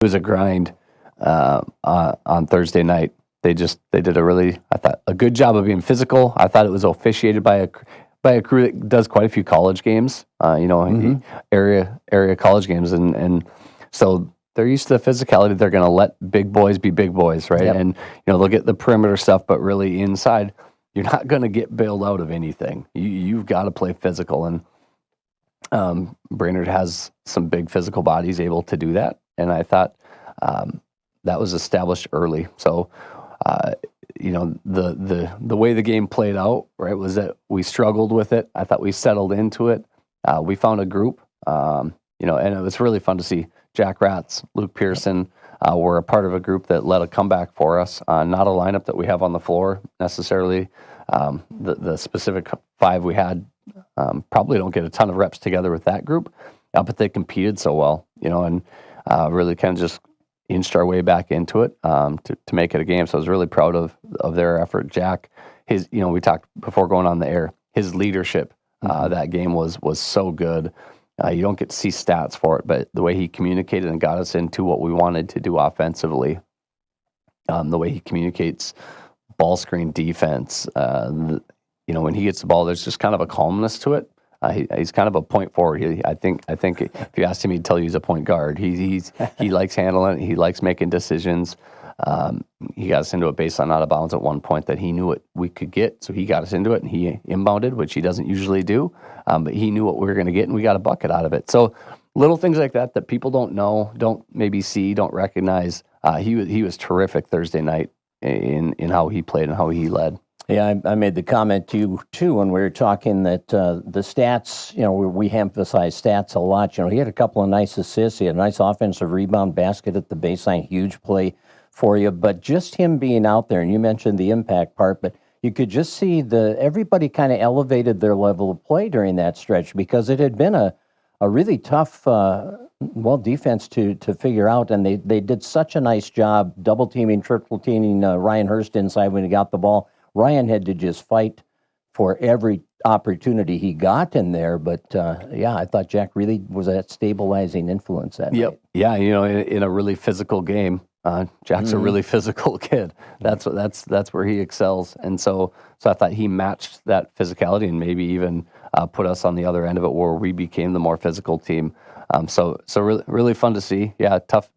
It was a grind on Thursday night. They did a good job of being physical. I thought it was officiated by a crew that does quite a few college games, area college games, and so they're used to the physicality. They're going to let big boys be big boys, right? Yep. And they'll get the perimeter stuff, but really inside, you're not going to get bailed out of anything. You've got to play physical, and Brainerd has some big physical bodies able to do that, and I thought that was established early. So, the way the game played out, right, was that we struggled with it. I thought we settled into it. We found a group, and it was really fun to see Jack Ratz, Luke Pearson were a part of a group that led a comeback for us. Not a lineup that we have on the floor necessarily. The specific 5 we had probably don't get a ton of reps together with that group, but they competed so well, and really kind of just inched our way back into it to make it a game. So I was really proud of their effort. Jack, we talked before going on the air, his leadership that game was so good. You don't get to see stats for it, but the way he communicated and got us into what we wanted to do offensively, the way he communicates ball screen defense, when he gets the ball, there's just kind of a calmness to it. He's kind of a point forward. I think if you asked him, he'd tell you he's a point guard. He likes handling it. He likes making decisions. He got us into a baseline out of bounds at one point that he knew what we could get, so he got us into it, and he inbounded, which he doesn't usually do, but he knew what we were going to get, and we got a bucket out of it. So little things like that people don't know, don't maybe see, don't recognize. He was terrific Thursday night in how he played and how he led. Yeah, I made the comment to you, too, when we were talking that the stats, we emphasize stats a lot. He had a couple of nice assists. He had a nice offensive rebound basket at the baseline, huge play for you. But just him being out there, and you mentioned the impact part, but you could just see everybody kind of elevated their level of play during that stretch because it had been a really tough, defense to figure out. And they did such a nice job double-teaming, triple-teaming Ryan Hurst inside when he got the ball. Ryan had to just fight for every opportunity he got in there, but I thought Jack really was that stabilizing influence that night. Yeah, in a really physical game, Jack's a really physical kid. That's where he excels, and so I thought he matched that physicality and maybe even put us on the other end of it where we became the more physical team. So really fun to see. Yeah, tough.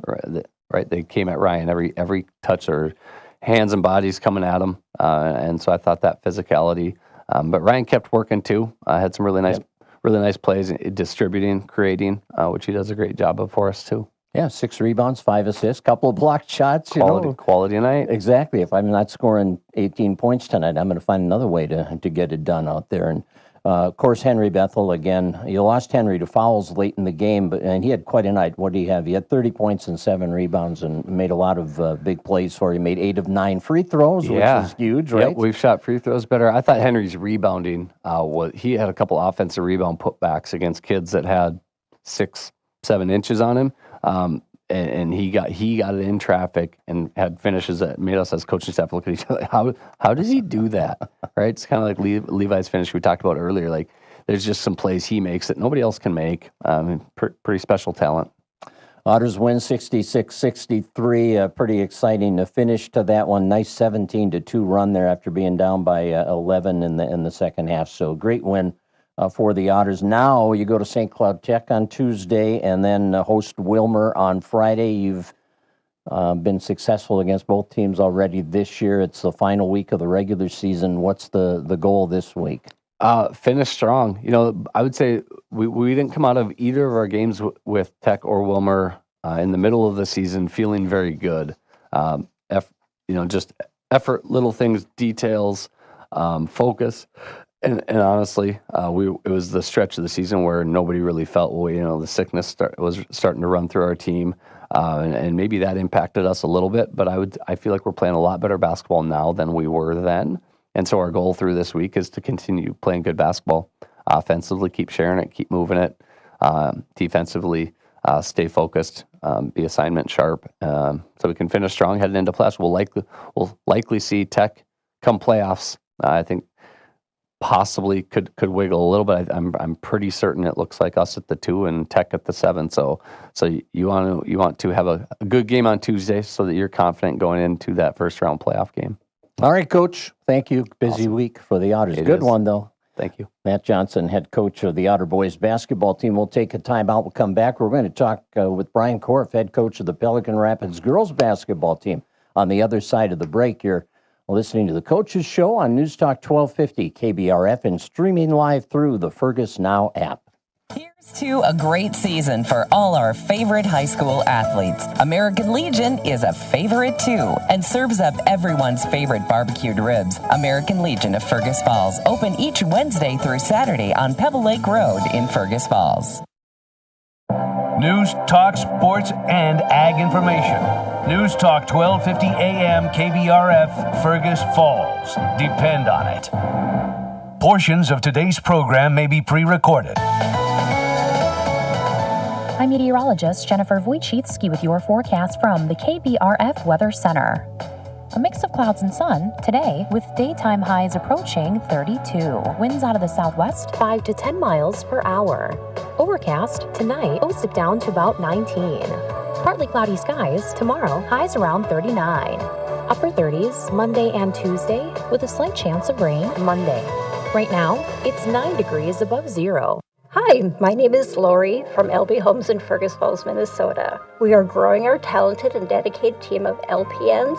Right, they came at Ryan every touch or hands and bodies coming at him, and so I thought that physicality. But Ryan kept working too. Had some really nice plays, distributing, creating, which he does a great job of for us too. Yeah, 6 rebounds, 5 assists, couple of blocked shots. Quality night. Exactly. If I'm not scoring 18 points tonight, I'm going to find another way to get it done out there. And of course, Henry Bethel, again, you lost Henry to fouls late in the game, and he had quite a night. What did he have? He had 30 points and 7 rebounds and made a lot of big plays for you. Made 8 of 9 free throws, which is huge, right? Yep, we've shot free throws better. I thought Henry's rebounding, he had a couple offensive rebound putbacks against kids that had 6-7 inches on him. And he got it in traffic and had finishes that made us as coaching staff look at each other. How does he do that? Right? It's kind of like Levi's finish we talked about earlier. Like there's just some plays he makes that nobody else can make. Pretty special talent. Otters win 66-63. Pretty exciting finish to that one. Nice 17-2 run there after being down by 11 in the second half. So great win for the Otters. Now you go to St. Cloud Tech on Tuesday and then host Wilmer on Friday. You've been successful against both teams already this year. It's the final week of the regular season. What's the goal this week? Finish strong. I would say we didn't come out of either of our games with Tech or Wilmer in the middle of the season feeling very good. Just effort, little things, details, focus. And honestly, it was the stretch of the season where nobody really felt, the sickness was starting to run through our team, and maybe that impacted us a little bit. But I feel like we're playing a lot better basketball now than we were then. And so our goal through this week is to continue playing good basketball, offensively, keep sharing it, keep moving it, defensively, stay focused, be assignment sharp, so we can finish strong heading into playoffs. We'll likely see Tech come playoffs. I think possibly could wiggle a little bit. I'm pretty certain it looks like us at the 2 and Tech at the 7. So you want to have a good game on Tuesday so that you're confident going into that first round playoff game. All right, Coach. Thank you. Busy week for the Otters. Good one, though. Thank you. Matt Johnson, head coach of the Otter boys basketball team. We'll take a timeout. We'll come back. We're going to talk with Brian Korf, head coach of the Pelican Rapids girls basketball team, on the other side of the break. You're listening to the Coaches Show on News Talk 1250 KBRF and streaming live through the Fergus Now app. Here's to a great season for all our favorite high school athletes. American Legion is a favorite too and serves up everyone's favorite barbecued ribs. American Legion of Fergus Falls, open each Wednesday through Saturday on Pebble Lake Road in Fergus Falls. News, talk, sports, and ag information. News Talk 1250 AM KBRF, Fergus Falls. Depend on it. Portions of today's program may be pre-recorded. I'm meteorologist Jennifer Wojcicki with your forecast from the KBRF Weather Center. A mix of clouds and sun today with daytime highs approaching 32. Winds out of the southwest 5 to 10 miles per hour. Overcast tonight, lows dip down to about 19. Partly cloudy skies tomorrow, highs around 39. Upper 30s Monday and Tuesday with a slight chance of rain Monday. Right now, it's 9 degrees above zero. Hi, my name is Lori from LB Homes in Fergus Falls, Minnesota. We are growing our talented and dedicated team of LPNs,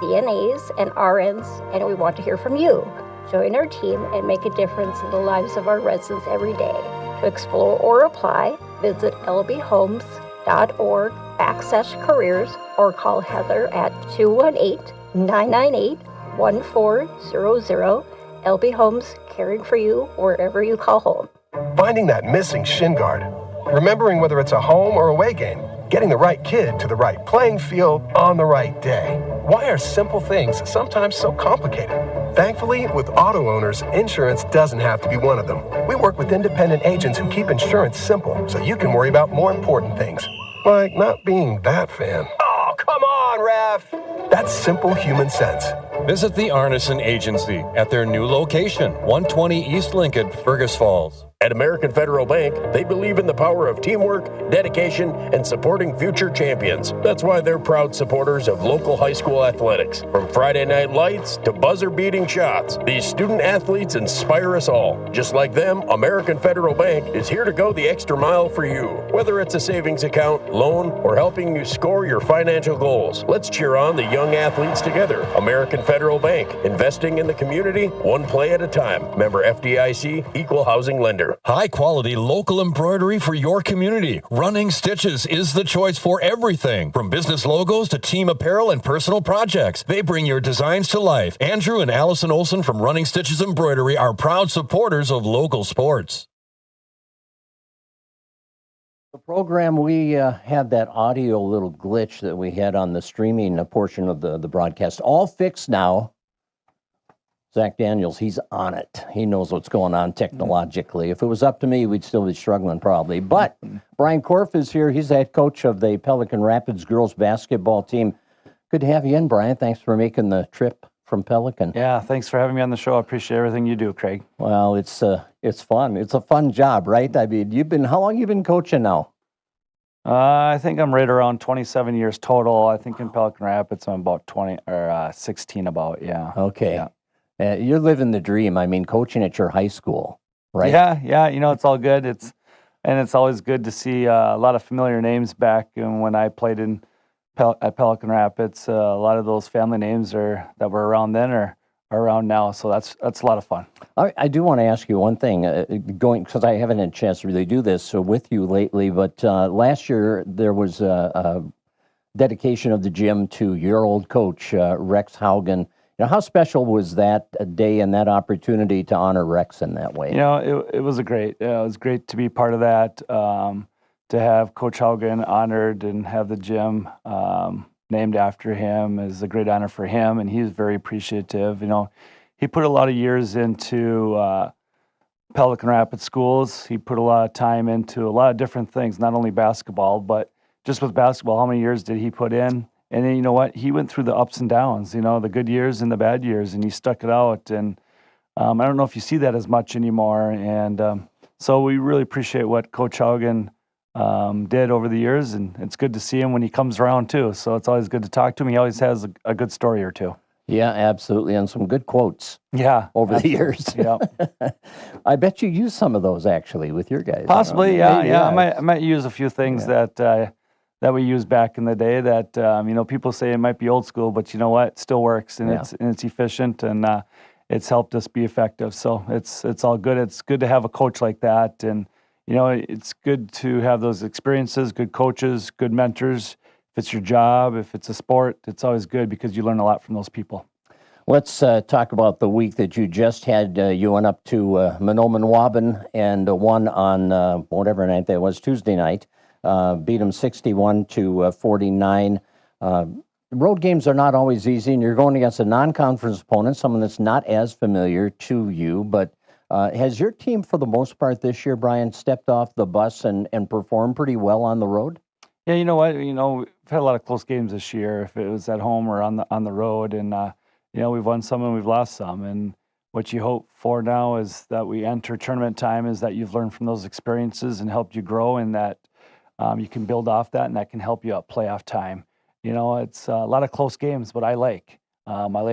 CNAs, and RNs, and we want to hear from you. Join our team and make a difference in the lives of our residents every day. To explore or apply, visit lbhomes.org/careers or call Heather at 218-998-1400. LB Homes, caring for you wherever you call home. Finding that missing shin guard. Remembering whether it's a home or away game. Getting the right kid to the right playing field on the right day. Why are simple things sometimes so complicated? Thankfully, with auto owners, insurance doesn't have to be one of them. We work with independent agents who keep insurance simple so you can worry about more important things. Like not being that fan. Oh, come on, ref! That's simple human sense. Visit the Arneson Agency at their new location, 120 East Lincoln, Fergus Falls. At American Federal Bank, they believe in the power of teamwork, dedication, and supporting future champions. That's why they're proud supporters of local high school athletics. From Friday night lights to buzzer-beating shots, these student athletes inspire us all. Just like them, American Federal Bank is here to go the extra mile for you. Whether it's a savings account, loan, or helping you score your financial goals, let's cheer on the young athletes together. American Federal Bank, investing in the community, one play at a time. Member FDIC, equal housing lender. High quality local embroidery for your community. Running Stitches is the choice for everything. From business logos to team apparel and personal projects, they bring your designs to life. Andrew and Allison Olson from Running Stitches Embroidery are proud supporters of local sports. The program, we had that audio little glitch that we had on the streaming portion of the broadcast. All fixed now. Zach Daniels, he's on it. He knows what's going on technologically. If it was up to me, we'd still be struggling probably. But Brian Korf is here. He's the head coach of the Pelican Rapids girls basketball team. Good to have you in, Brian. Thanks for making the trip from Pelican. Yeah, thanks for having me on the show. I appreciate everything you do, Craig. Well, it's fun. It's a fun job, right? I mean, how long you been coaching now? I think I'm right around 27 years total. I think in Pelican Rapids, I'm about 16 about, yeah. Okay. Yeah. You're living the dream. I mean, coaching at your high school, right? Yeah. You know, it's all good. It's always good to see a lot of familiar names back. And when I played at Pelican Rapids, a lot of those family names that were around then are around now. So that's a lot of fun. I do want to ask you one thing, because I haven't had a chance to really do this with you lately. But last year there was a dedication of the gym to your old coach, Rex Haugen. You know, how special was that day and that opportunity to honor Rex in that way? You know, it was it was great to be part of that, to have Coach Haugen honored and have the gym named after him is a great honor for him, and he's very appreciative. You know, he put a lot of years into Pelican Rapids schools. He put a lot of time into a lot of different things, not only basketball, but just with basketball, how many years did he put in? And then, you know what? He went through the ups and downs, you know, the good years and the bad years, and he stuck it out. And I don't know if you see that as much anymore. And so we really appreciate what Coach Haugen did over the years, and it's good to see him when he comes around too. So it's always good to talk to him. He always has a good story or two. Yeah, absolutely, and some good quotes. Yeah, over the years. Yeah, I bet you use some of those actually with your guys. Possibly, you know? yeah. I might use a few things that we used back in the day. That people say it might be old school, but you know what? It still works, and it's efficient, and it's helped us be effective. So it's all good. It's good to have a coach like that, and it's good to have those experiences, good coaches, good mentors. If it's your job, if it's a sport, it's always good because you learn a lot from those people. Let's talk about the week that you just had. You went up to Mahnomen-Waban and won on whatever night that was, Tuesday night. Beat them 61-49. Road games are not always easy, and you're going against a non-conference opponent, someone that's not as familiar to you. But has your team, for the most part this year, Brian, stepped off the bus and performed pretty well on the road? Yeah, you know what? We've had a lot of close games this year, if it was at home or on the road, and we've won some and we've lost some. And what you hope for now is that we enter tournament time is that you've learned from those experiences and helped you grow, and that you can build off that, and that can help you at playoff time. It's a lot of close games, but I like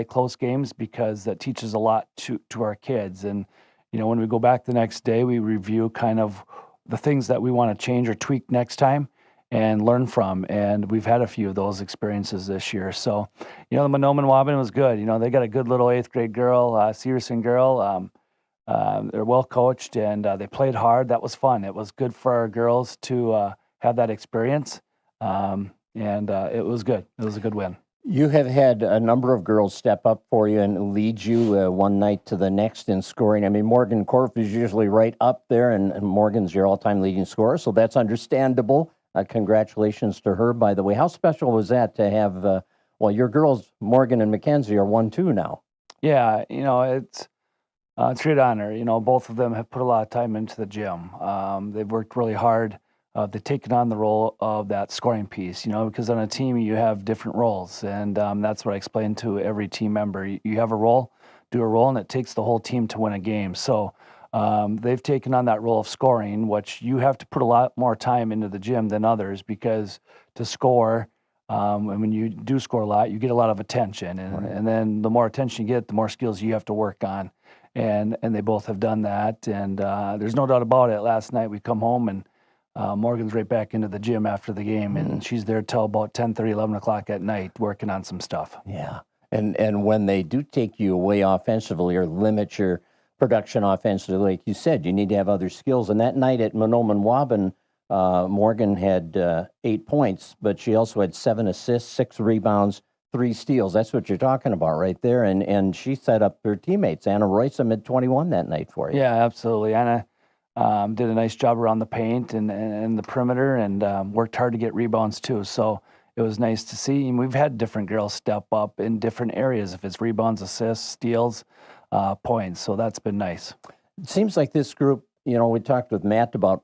close games because that teaches a lot to our kids. And when we go back the next day, we review kind of the things that we want to change or tweak next time and learn from. And we've had a few of those experiences this year. So, the Mahnomen-Waban was good. They got a good little 8th grade girl, Severson girl. They're well coached, and they played hard. That was fun. It was good for our girls to have that experience. And it was good. It was a good win. You have had a number of girls step up for you and lead you one night to the next in scoring. I mean, Morgan Korf is usually right up there, and Morgan's your all-time leading scorer, so that's understandable. Congratulations to her, by the way. How special was that to have, your girls, Morgan and Mackenzie, are 1-2 now? Yeah, it's a great honor. Both of them have put a lot of time into the gym. They've worked really hard. They've taken on the role of that scoring piece, because on a team you have different roles. And that's what I explain to every team member. You have a role, do a role, and it takes the whole team to win a game. So they've taken on that role of scoring, which you have to put a lot more time into the gym than others, because to score, and when you do score a lot, you get a lot of attention. And then the more attention you get, the more skills you have to work on. And they both have done that. And there's no doubt about it. Last night we come home, and Morgan's right back into the gym after the game, and she's there till about 10:30, 11 o'clock at night working on some stuff. Yeah. And when they do take you away offensively or limit your production offensively, like you said, you need to have other skills. And that night at Mahnomen-Waban, Morgan had 8 points, but she also had 7 assists, 6 rebounds, 3 steals. That's what you're talking about right there. And she set up her teammates. Anna Royce had 21 that night for you. Yeah, absolutely. Anna did a nice job around the paint and the perimeter, and worked hard to get rebounds too. So it was nice to see. And we've had different girls step up in different areas, if it's rebounds, assists, steals, points. So that's been nice. It seems like this group, we talked with Matt about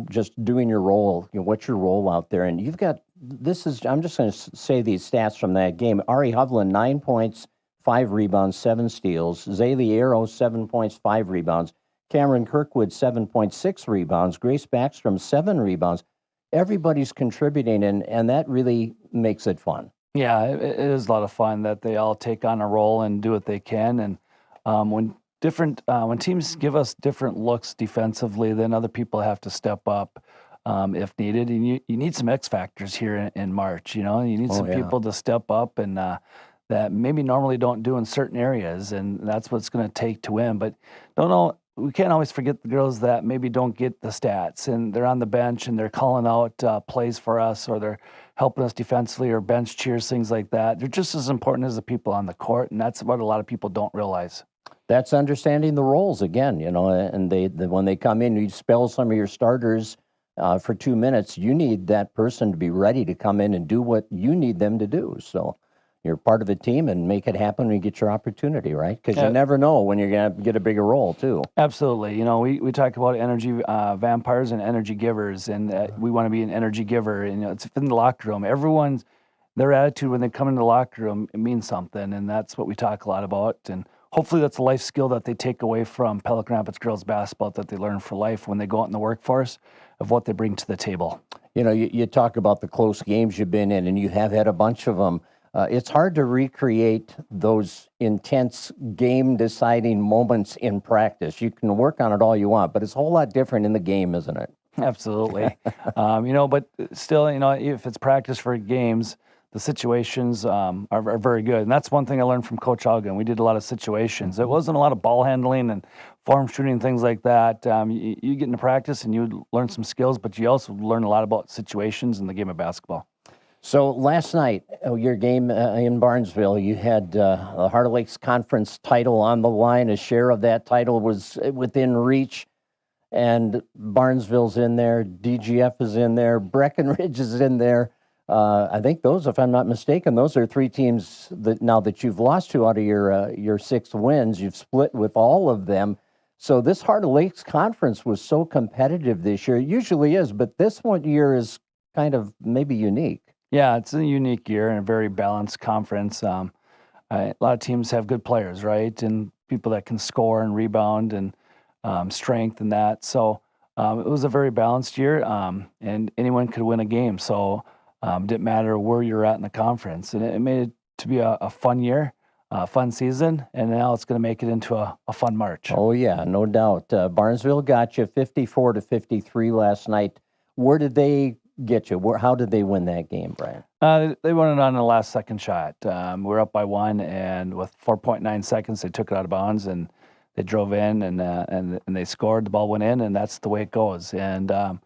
just doing your role, what's your role out there. And you've got, I'm just going to say these stats from that game. Ari Hovland, 9 points, 5 rebounds, 7 steals. Zaylee Arrow, 7 points, 5 rebounds. Cameron Kirkwood, 7.6 rebounds. Grace Backstrom, 7 rebounds. Everybody's contributing, and that really makes it fun. Yeah, it is a lot of fun that they all take on a role and do what they can. And when teams give us different looks defensively, then other people have to step up if needed. And you need some X factors here in March. You need some people to step up and that maybe normally don't do in certain areas, and that's what it's going to take to win. But we can't always forget the girls that maybe don't get the stats, and they're on the bench and they're calling out plays for us, or they're helping us defensively, or bench cheers, things like that. They're just as important as the people on the court, and that's what a lot of people don't realize. That's understanding the roles again, and when they come in, you spell some of your starters for 2 minutes. You need that person to be ready to come in and do what you need them to do. So you're part of a team, and make it happen when you get your opportunity, right? Because you never know when you're going to get a bigger role, too. Absolutely. We talk about energy vampires and energy givers, and we want to be an energy giver. And, it's in the locker room. Everyone's, their attitude when they come into the locker room, it means something, and that's what we talk a lot about. And hopefully that's a life skill that they take away from Pelican Rapids girls basketball that they learn for life when they go out in the workforce of what they bring to the table. You know, you talk about the close games you've been in, and you have had a bunch of them. It's hard to recreate those intense game-deciding moments in practice. You can work on it all you want, but it's a whole lot different in the game, isn't it? Absolutely. But still, if it's practice for games, the situations are very good. And that's one thing I learned from Coach Algan. We did a lot of situations. It wasn't a lot of ball handling and form shooting, things like that. You get into practice and you learn some skills, but you also learn a lot about situations in the game of basketball. So last night, your game in Barnesville, you had the Heart of Lakes Conference title on the line. A share of that title was within reach. And Barnesville's in there, DGF is in there, Breckenridge is in there. I think those, if I'm not mistaken, those are three teams that now that you've lost two out of your 6 wins, you've split with all of them. So this Heart of Lakes Conference was so competitive this year. It usually is, but this one year is kind of maybe unique. Yeah, it's a unique year and a very balanced conference. A lot of teams have good players, right? And people that can score and rebound and strength and that. So it was a very balanced year, and anyone could win a game. So it didn't matter where you're at in the conference. And it made it to be a fun year, a fun season, and now it's going to make it into a fun March. Oh, yeah, no doubt. Barnesville got you 54-53 last night. Where did they get you? How did they win that game, Brian? They won it on the last second shot. We were up by 1, and with 4.9 seconds, they took it out of bounds, and they drove in, and they scored. The ball went in, and that's the way it goes. And the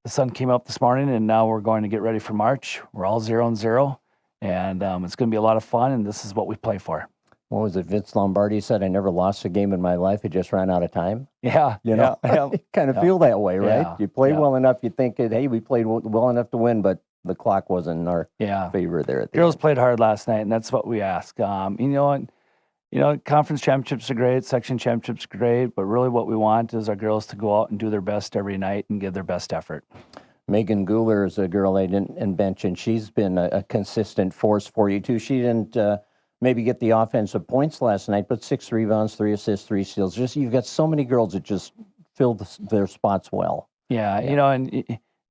sun came up this morning, and now we're going to get ready for March. We're all 0-0, and it's going to be a lot of fun, and this is what we play for. What was it? Vince Lombardi said, "I never lost a game in my life. It just ran out of time." Yeah, you know, you kind of feel that way, right? Yeah, you play well enough, you think, hey, we played well enough to win, but the clock wasn't in our favor there. At the Girls end. played hard last night, and that's what we ask. Conference championships are great, section championships are great, but really what we want is our girls to go out and do their best every night and give their best effort. Megan Guler is a girl I didn't mention. She's been a consistent force for you, too. She didn't maybe get the offensive points last night, but 6 rebounds, 3 assists, 3 steals. Just you've got so many girls that just fill their spots well. Yeah, and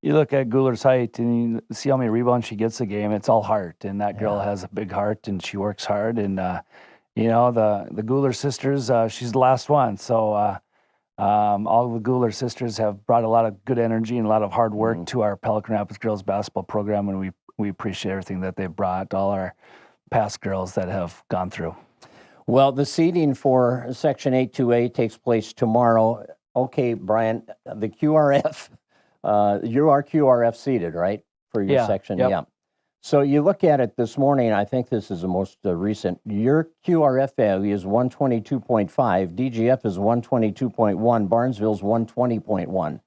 you look at Guler's height and you see how many rebounds she gets a game. It's all heart, and that girl has a big heart, and she works hard. And, the Guler sisters, she's the last one. So all the Guler sisters have brought a lot of good energy and a lot of hard work to our Pelican Rapids girls basketball program, and we appreciate everything that they've brought, all our past girls that have gone through. Well, the seeding for Section 8-2A takes place tomorrow. Okay, Brian, the QRF, you are QRF seeded, right, for your section? Yep. Yeah. So you look at it this morning, I think this is the most recent. Your QRF value is 122.5, DGF is 122.1, Barnesville's 120.1.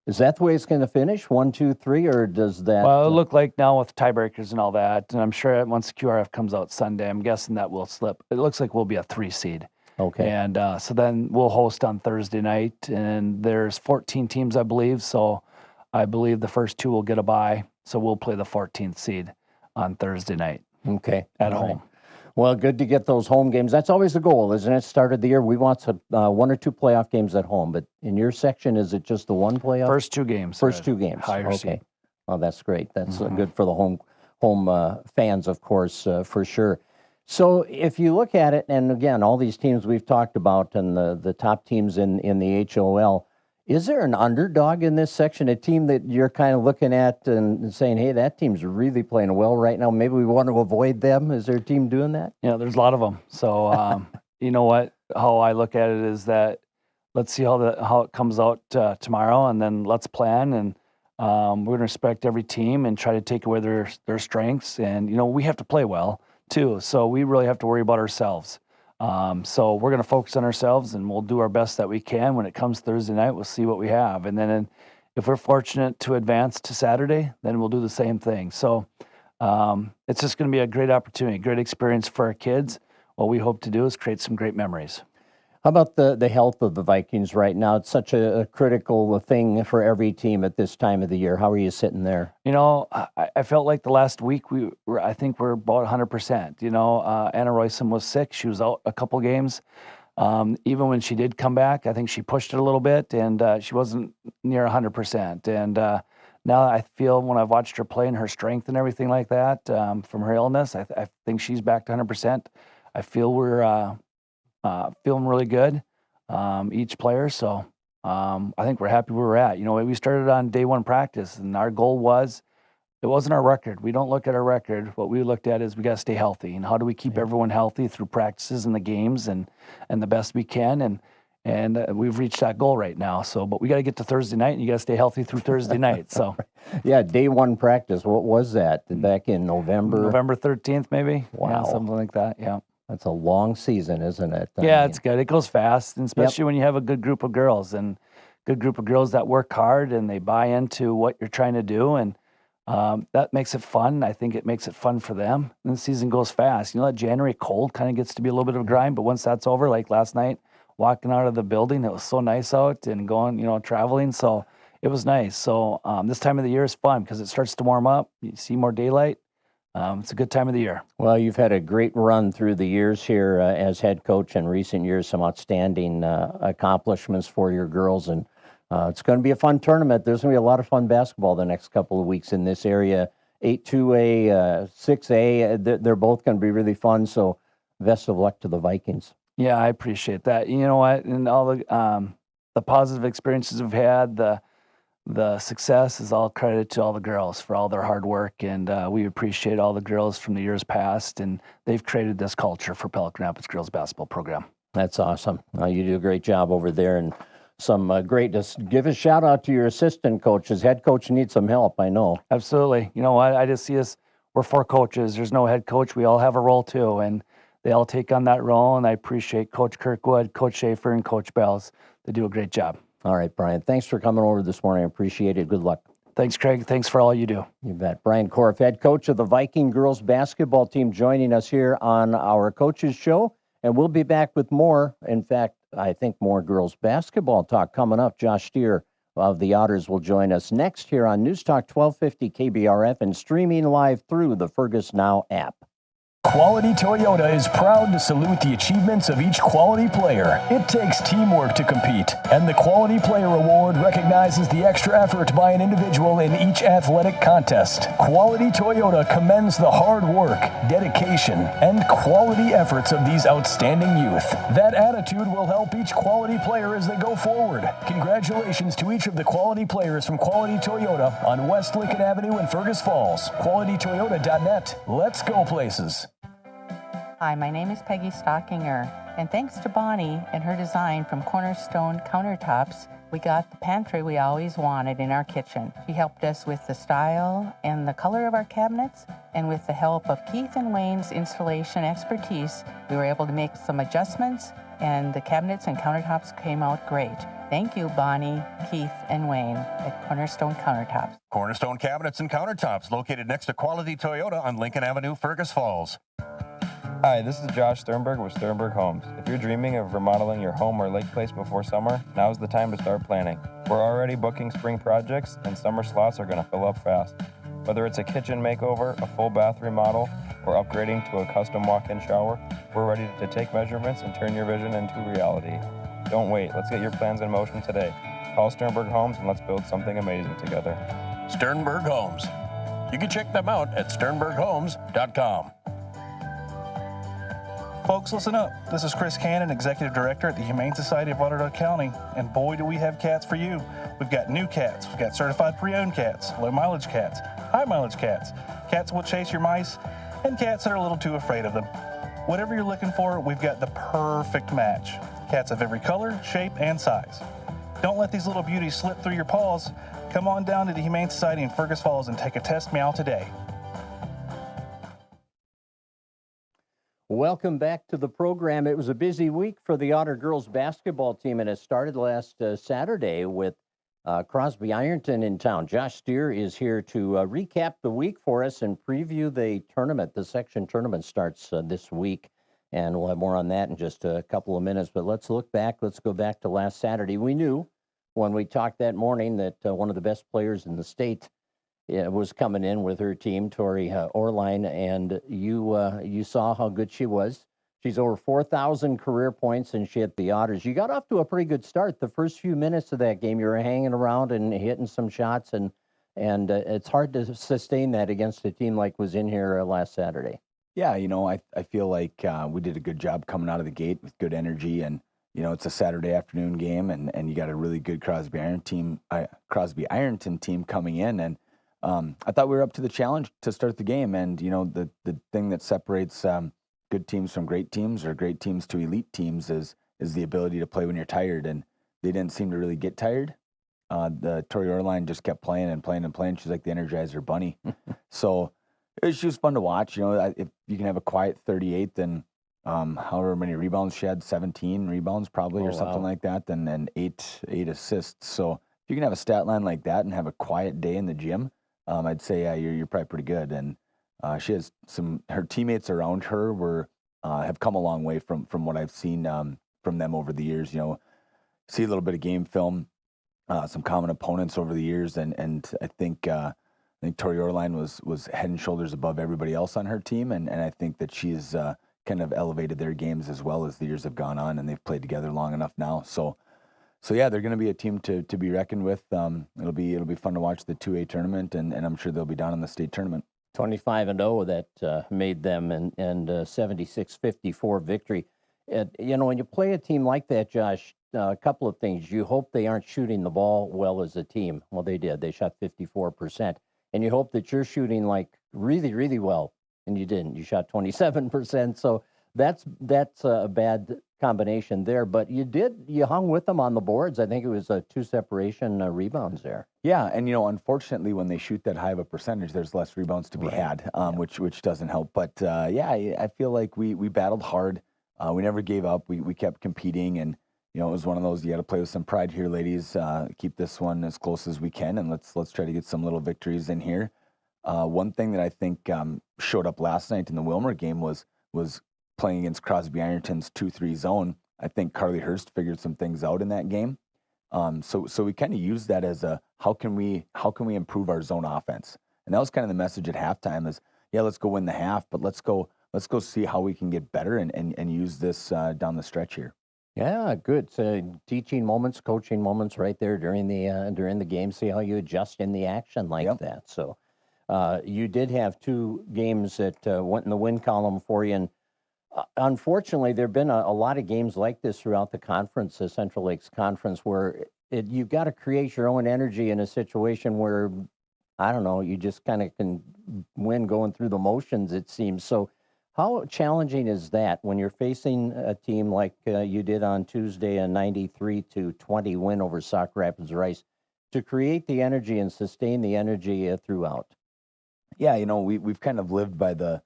Is that the way it's going to finish, 1, 2, 3, or does that? Well, it look like now with tiebreakers and all that, and I'm sure once the QRF comes out Sunday, I'm guessing that will slip. It looks like we'll be a 3 seed. Okay. And so then we'll host on Thursday night, and there's 14 teams, I believe. So I believe the first 2 will get a bye. So we'll play the 14th seed on Thursday night. Okay. At home. Right. Well, good to get those home games. That's always the goal, isn't it? Start of the year, we want 1 or 2 playoff games at home. But in your section, is it just the 1 playoff? First 2 games. First 2 games. Higher seed. Well, that's great. That's good for the home fans, of course, for sure. So if you look at it, and again, all these teams we've talked about and the top teams in the HOL, is there an underdog in this section, a team that you're kind of looking at and saying, hey, that team's really playing well right now, maybe we want to avoid them? Is there a team doing that? Yeah, there's a lot of them. So, you know what, how I look at it is that let's see how it comes out tomorrow, and then let's plan, and we're going to respect every team and try to take away their strengths. And, we have to play well, too. So we really have to worry about ourselves. So we're going to focus on ourselves, and we'll do our best that we can. When it comes Thursday night, we'll see what we have. And then if we're fortunate to advance to Saturday, then we'll do the same thing. So it's just going to be a great opportunity, great experience for our kids. What we hope to do is create some great memories. How about the health of the Vikings right now? It's such a critical thing for every team at this time of the year. How are you sitting there? You know, I felt like the last week I think we're about 100%. You know, Anna Royson was sick. She was out a couple games. Even when she did come back, I think she pushed it a little bit, and she wasn't near 100%. And now I feel when I've watched her play and her strength and everything like that from her illness, I think she's back to 100%. I feel we're feeling really good, each player. So I think we're happy where we're at. You know, we started on day one practice, and our goal was, it wasn't our record. We don't look at our record. What we looked at is we got to stay healthy. And how do we keep everyone healthy through practices and the games and the best we can? And we've reached that goal right now. So, but we got to get to Thursday night, and you got to stay healthy through Thursday night. So, yeah, day one practice. What was that? Back in November? November 13th, maybe. Wow. Yeah, something like that. Yeah. That's a long season, isn't it? Yeah, it's good. It goes fast, and especially when you have a good group of girls that work hard and they buy into what you're trying to do, and that makes it fun. I think it makes it fun for them. And the season goes fast. You know, that January cold kind of gets to be a little bit of a grind, but once that's over, like last night, walking out of the building, it was so nice out and going, you know, traveling. So it was nice. So this time of the year is fun because it starts to warm up. You see more daylight. It's a good time of the year. Well, you've had a great run through the years here as head coach in recent years, some outstanding accomplishments for your girls, and it's going to be a fun tournament. There's going to be a lot of fun basketball the next couple of weeks in this area. 8-2A, 6A, they're both going to be really fun, so best of luck to the Vikings. Yeah, I appreciate that. You know what, and all the positive experiences we've had, the success is all credit to all the girls for all their hard work, and we appreciate all the girls from the years past, and they've created this culture for Pelican Rapids girls basketball program. That's awesome. You do a great job over there, and some great. Just give a shout out to your assistant coaches. Head coach needs some help, I know. Absolutely. You know what, I just see us, we're 4 coaches. There's no head coach. We all have a role too, and they all take on that role, and I appreciate Coach Kirkwood, Coach Schaefer, and Coach Bells. They do a great job. All right, Brian, thanks for coming over this morning. I appreciate it. Good luck. Thanks, Craig. Thanks for all you do. You bet. Brian Korf, head coach of the Viking girls basketball team, joining us here on our Coaches Show. And we'll be back with more. In fact, I think more girls basketball talk coming up. Josh Steer of the Otters will join us next here on News Talk 1250 KBRF and streaming live through the Fergus Now app. Quality Toyota is proud to salute the achievements of each quality player. It takes teamwork to compete, and the Quality Player Award recognizes the extra effort by an individual in each athletic contest. Quality Toyota commends the hard work, dedication, and quality efforts of these outstanding youth. That attitude will help each quality player as they go forward. Congratulations to each of the quality players from Quality Toyota on West Lincoln Avenue in Fergus Falls. QualityToyota.net. Let's go places. Hi, my name is Peggy Stockinger, and thanks to Bonnie and her design from Cornerstone Countertops, we got the pantry we always wanted in our kitchen. She helped us with the style and the color of our cabinets, and with the help of Keith and Wayne's installation expertise, we were able to make some adjustments, and the cabinets and countertops came out great. Thank you, Bonnie, Keith, and Wayne at Cornerstone Countertops. Cornerstone Cabinets and Countertops, located next to Quality Toyota on Lincoln Avenue, Fergus Falls. Hi, this is Josh Sternberg with Sternberg Homes. If you're dreaming of remodeling your home or lake place before summer, now's the time to start planning. We're already booking spring projects, and summer slots are going to fill up fast. Whether it's a kitchen makeover, a full bath remodel, or upgrading to a custom walk-in shower, we're ready to take measurements and turn your vision into reality. Don't wait. Let's get your plans in motion today. Call Sternberg Homes and let's build something amazing together. Sternberg Homes. You can check them out at sternberghomes.com. Folks, listen up. This is Chris Cannon, Executive Director at the Humane Society of Lauderdale County, and boy, do we have cats for you. We've got new cats, we've got certified pre-owned cats, low mileage cats, high mileage cats, cats will chase your mice, and cats that are a little too afraid of them. Whatever you're looking for, we've got the perfect match. Cats of every color, shape, and size. Don't let these little beauties slip through your paws. Come on down to the Humane Society in Fergus Falls and take a test meow today. Welcome back to the program. It was a busy week for the Otter girls basketball team, and it started last Saturday with Crosby Ironton in town. Josh Steer is here to recap the week for us and preview the tournament. The section tournament starts this week, And we'll have more on that in just a couple of minutes. But let's look back. Let's go back to last Saturday. We knew when we talked that morning that one of the best players in the state was coming in with her team, Tori Orline, and you saw how good she was. She's over 4,000 career points, and she hit the Otters. You got off to a pretty good start. The first few minutes of that game, you were hanging around and hitting some shots, and it's hard to sustain that against a team like was in here last Saturday. Yeah, I feel like we did a good job coming out of the gate with good energy, and it's a Saturday afternoon game, and you got a really good Crosby Ironton team coming in, and I thought we were up to the challenge to start the game. And the thing that separates good teams from great teams, or great teams to elite teams, is the ability to play when you're tired, and they didn't seem to really get tired. The Tori Orline just kept playing and playing and playing. She's like the Energizer Bunny. So she was fun to watch. If you can have a quiet 38th and however many rebounds she had, 17 rebounds probably, or something like that, and then eight assists. So if you can have a stat line like that and have a quiet day in the gym, I'd say you're probably pretty good. And she has her teammates around her have come a long way from what I've seen from them over the years. See a little bit of game film, some common opponents over the years, and I think Tori Orline was head and shoulders above everybody else on her team, and I think that she's kind of elevated their games as well as the years have gone on, and they've played together long enough now. So yeah, they're going to be a team to be reckoned with. It'll be fun to watch the 2A tournament, and I'm sure they'll be down in the state tournament. 25-0 that made them, and 76-54 victory. When you play a team like that, Josh, a couple of things. You hope they aren't shooting the ball well as a team. Well, they did. They shot 54%. And you hope that you're shooting like really, really well, and you didn't. You shot 27%. So that's a bad combination there. But you hung with them on the boards. I think it was 2 separation rebounds there. Yeah, and unfortunately, when they shoot that high of a percentage, there's less rebounds to be had, which doesn't help. But I feel like we battled hard. We never gave up. We kept competing, and it was one of those, you got to play with some pride here, ladies. Keep this one as close as we can, and let's try to get some little victories in here. One thing that I think showed up last night in the Wilmer game was playing against Crosby Ironton's 2-3 zone. I think Carly Hurst figured some things out in that game. So we kind of used that as how can we improve our zone offense? And that was kind of the message at halftime is, yeah, let's go win the half, but let's go see how we can get better and use this down the stretch here. Yeah, good. So teaching moments, coaching moments right there during the game. See how you adjust in the action like that. So you did have 2 games that went in the win column for you. And unfortunately, there have been a lot of games like this throughout the conference, the Central Lakes Conference, where you've got to create your own energy in a situation where, I don't know, you just kind of can win going through the motions, it seems. So how challenging is that when you're facing a team like you did on Tuesday, a 93-20 win over Sauk Rapids Rice, to create the energy and sustain the energy throughout? Yeah, we've kind of lived by the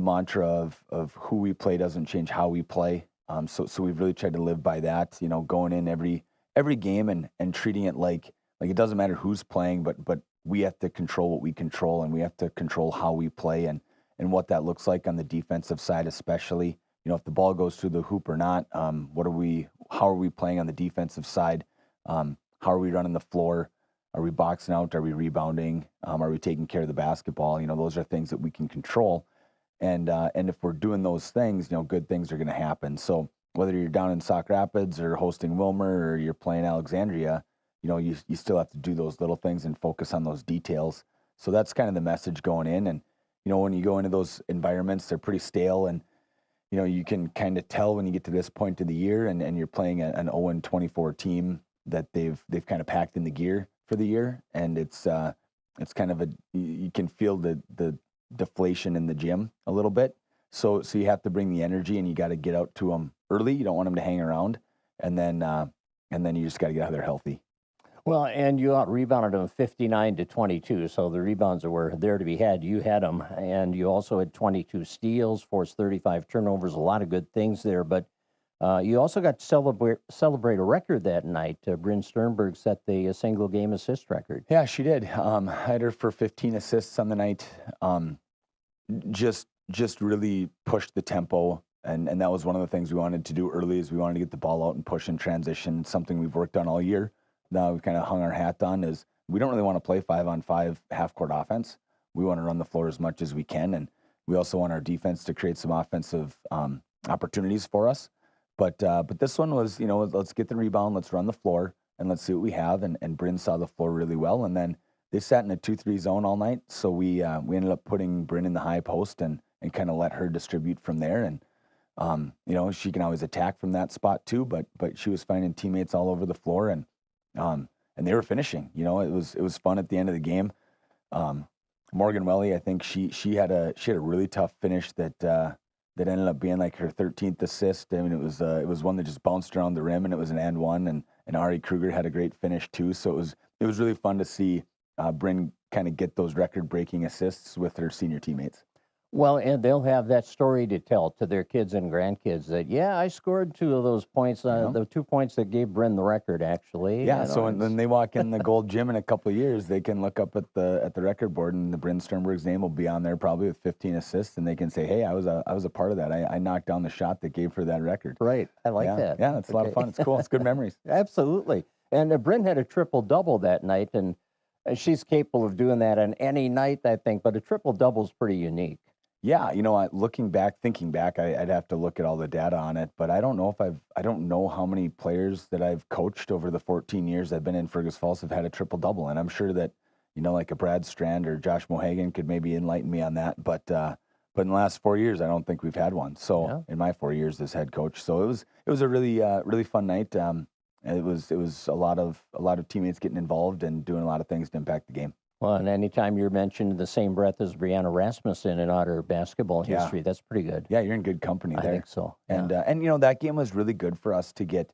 mantra of who we play doesn't change how we play. So we've really tried to live by that, going in every game and treating it like it doesn't matter who's playing, but we have to control what we control, and we have to control how we play and what that looks like on the defensive side, especially. If the ball goes through the hoop or not, how are we playing on the defensive side? How are we running the floor? Are we boxing out? Are we rebounding? Are we taking care of the basketball? Those are things that we can control. And if we're doing those things, good things are going to happen. So whether you're down in Sauk Rapids or hosting Wilmer or you're playing Alexandria, you still have to do those little things and focus on those details. So that's kind of the message going in. And when you go into those environments, they're pretty stale, and you can kind of tell when you get to this point of the year and you're playing an 0-24 team that they've kind of packed in the gear for the year, and it's kind of you can feel the deflation in the gym a little bit. So you have to bring the energy, and you got to get out to them early. You don't want them to hang around, and then you just got to get out of there healthy. Well, and you out-rebounded them 59-22, so the rebounds were there to be had. You had them, and you also had 22 steals, forced 35 turnovers, a lot of good things there. But you also got to celebrate a record that night. Bryn Sternberg set the single-game assist record. Yeah, she did. I had her for 15 assists on the night. Just really pushed the tempo And that was one of the things we wanted to do early is we wanted to get the ball out and push in transition, something we've worked on all year. Now we've kind of hung our hat on is we don't really want to play 5-on-5 half-court offense. We want to run the floor as much as we can, and we also want our defense to create some offensive opportunities for us. But this one was, let's get the rebound, let's run the floor, and let's see what we have. And Bryn saw the floor really well, and then they sat in a 2-3 zone all night. So we ended up putting Bryn in the high post and kind of let her distribute from there. And she can always attack from that spot too. But she was finding teammates all over the floor, and they were finishing. It was fun at the end of the game. Morgan Welly, I think she had a really tough finish that ended up being like her 13th assist. I mean, it was one that just bounced around the rim, and it was an and one. And Ari Kruger had a great finish too. So it was really fun to see Bryn kind of get those record-breaking assists with her senior teammates. Well, and they'll have that story to tell to their kids and grandkids that, I scored 2 of those points, the 2 points that gave Bryn the record, actually. Yeah, so when they walk in the gold gym in a couple of years, they can look up at the record board, and the Bryn Sternberg's name will be on there probably with 15 assists, and they can say, hey, I was a part of that. I knocked down the shot that gave her that record. Right, I like that. Yeah, it's a lot of fun. It's cool. It's good memories. Absolutely. And Bryn had a triple-double that night, and she's capable of doing that on any night, I think, but a triple-double is pretty unique. Yeah, thinking back, I'd have to look at all the data on it, but I don't know how many players that I've coached over the 14 years I've been in Fergus Falls have had a triple-double, and I'm sure that, like a Brad Strand or Josh Mohagan could maybe enlighten me on that, but in the last 4 years, I don't think we've had one. So in my 4 years as head coach, so it was a really fun night. It was a lot of teammates getting involved and doing a lot of things to impact the game. Well, and anytime you're mentioned in the same breath as Brianna Rasmussen in Otter basketball history, that's pretty good. Yeah, you're in good company there. I think so. And that game was really good for us to get